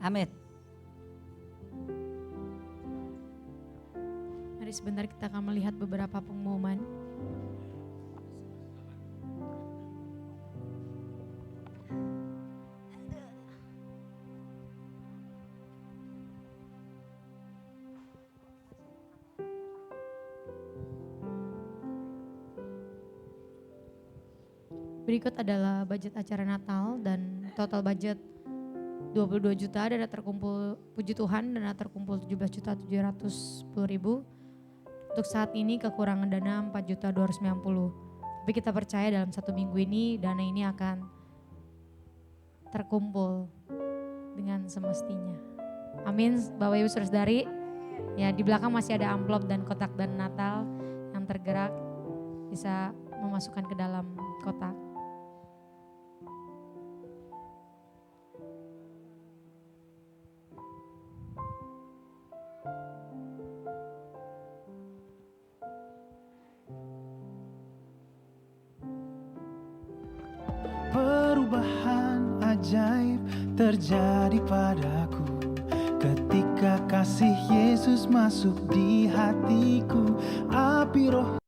D: Amin.
A: Mari sebentar kita akan melihat beberapa pengumuman. Berikut adalah budget acara Natal, dan total budget 22 juta, dana terkumpul, puji Tuhan, dana terkumpul 17.710.000. Untuk saat ini kekurangan dana 4.290. Tapi kita percaya dalam 1 minggu ini dana ini akan terkumpul dengan semestinya. Amin. Bapak Ibu Saudara-saudari, ya di belakang masih ada amplop dan kotak dan Natal yang tergerak, bisa memasukkan ke dalam kotak.
F: perubahan ajaib terjadi padaku ketika kasih Yesus masuk di hatiku. Api roh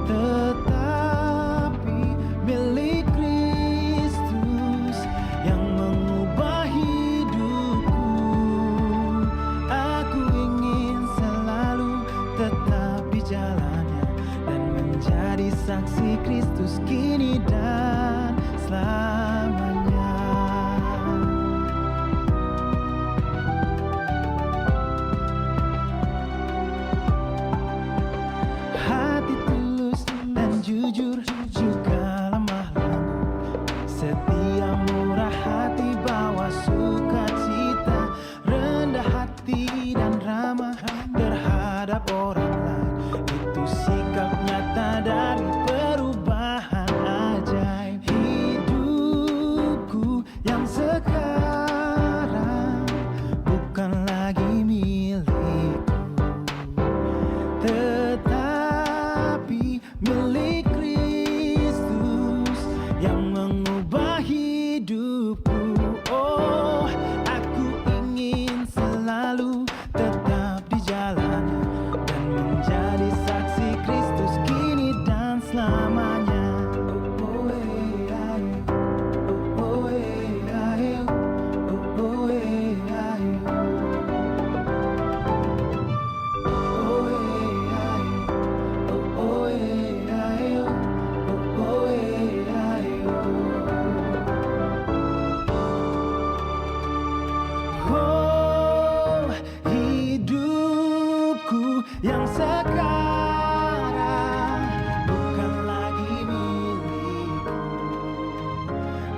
F: tetapi milik Kristus yang mengubah hidupku. Aku ingin selalu tetap di jalannya dan menjadi saksi Kristus kini dan selamanya. Hati tulus dan jujur juga lemah lembut, setia murah hati bawa sukacita, rendah hati dan ramah terhadap orang lain. Itu sikap nyata dari perubahan ajaib hidupku yang sekarang bukan lagi milikku, tetapi milik Kristus yang mengubah hidupku. Oh, aku ingin selalu tetap di jalannya dan menjadi saksi Kristus kini dan selamanya. Oh, ayo. Oh, ayo. Oh, ayo. Oh, hidupku yang sekarang bukan lagi milikku,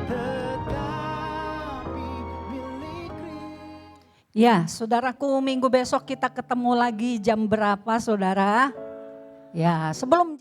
F: tetapi milik Kristus.
D: Ya, saudaraku, minggu besok kita ketemu lagi jam berapa, saudara? Ya, sebelum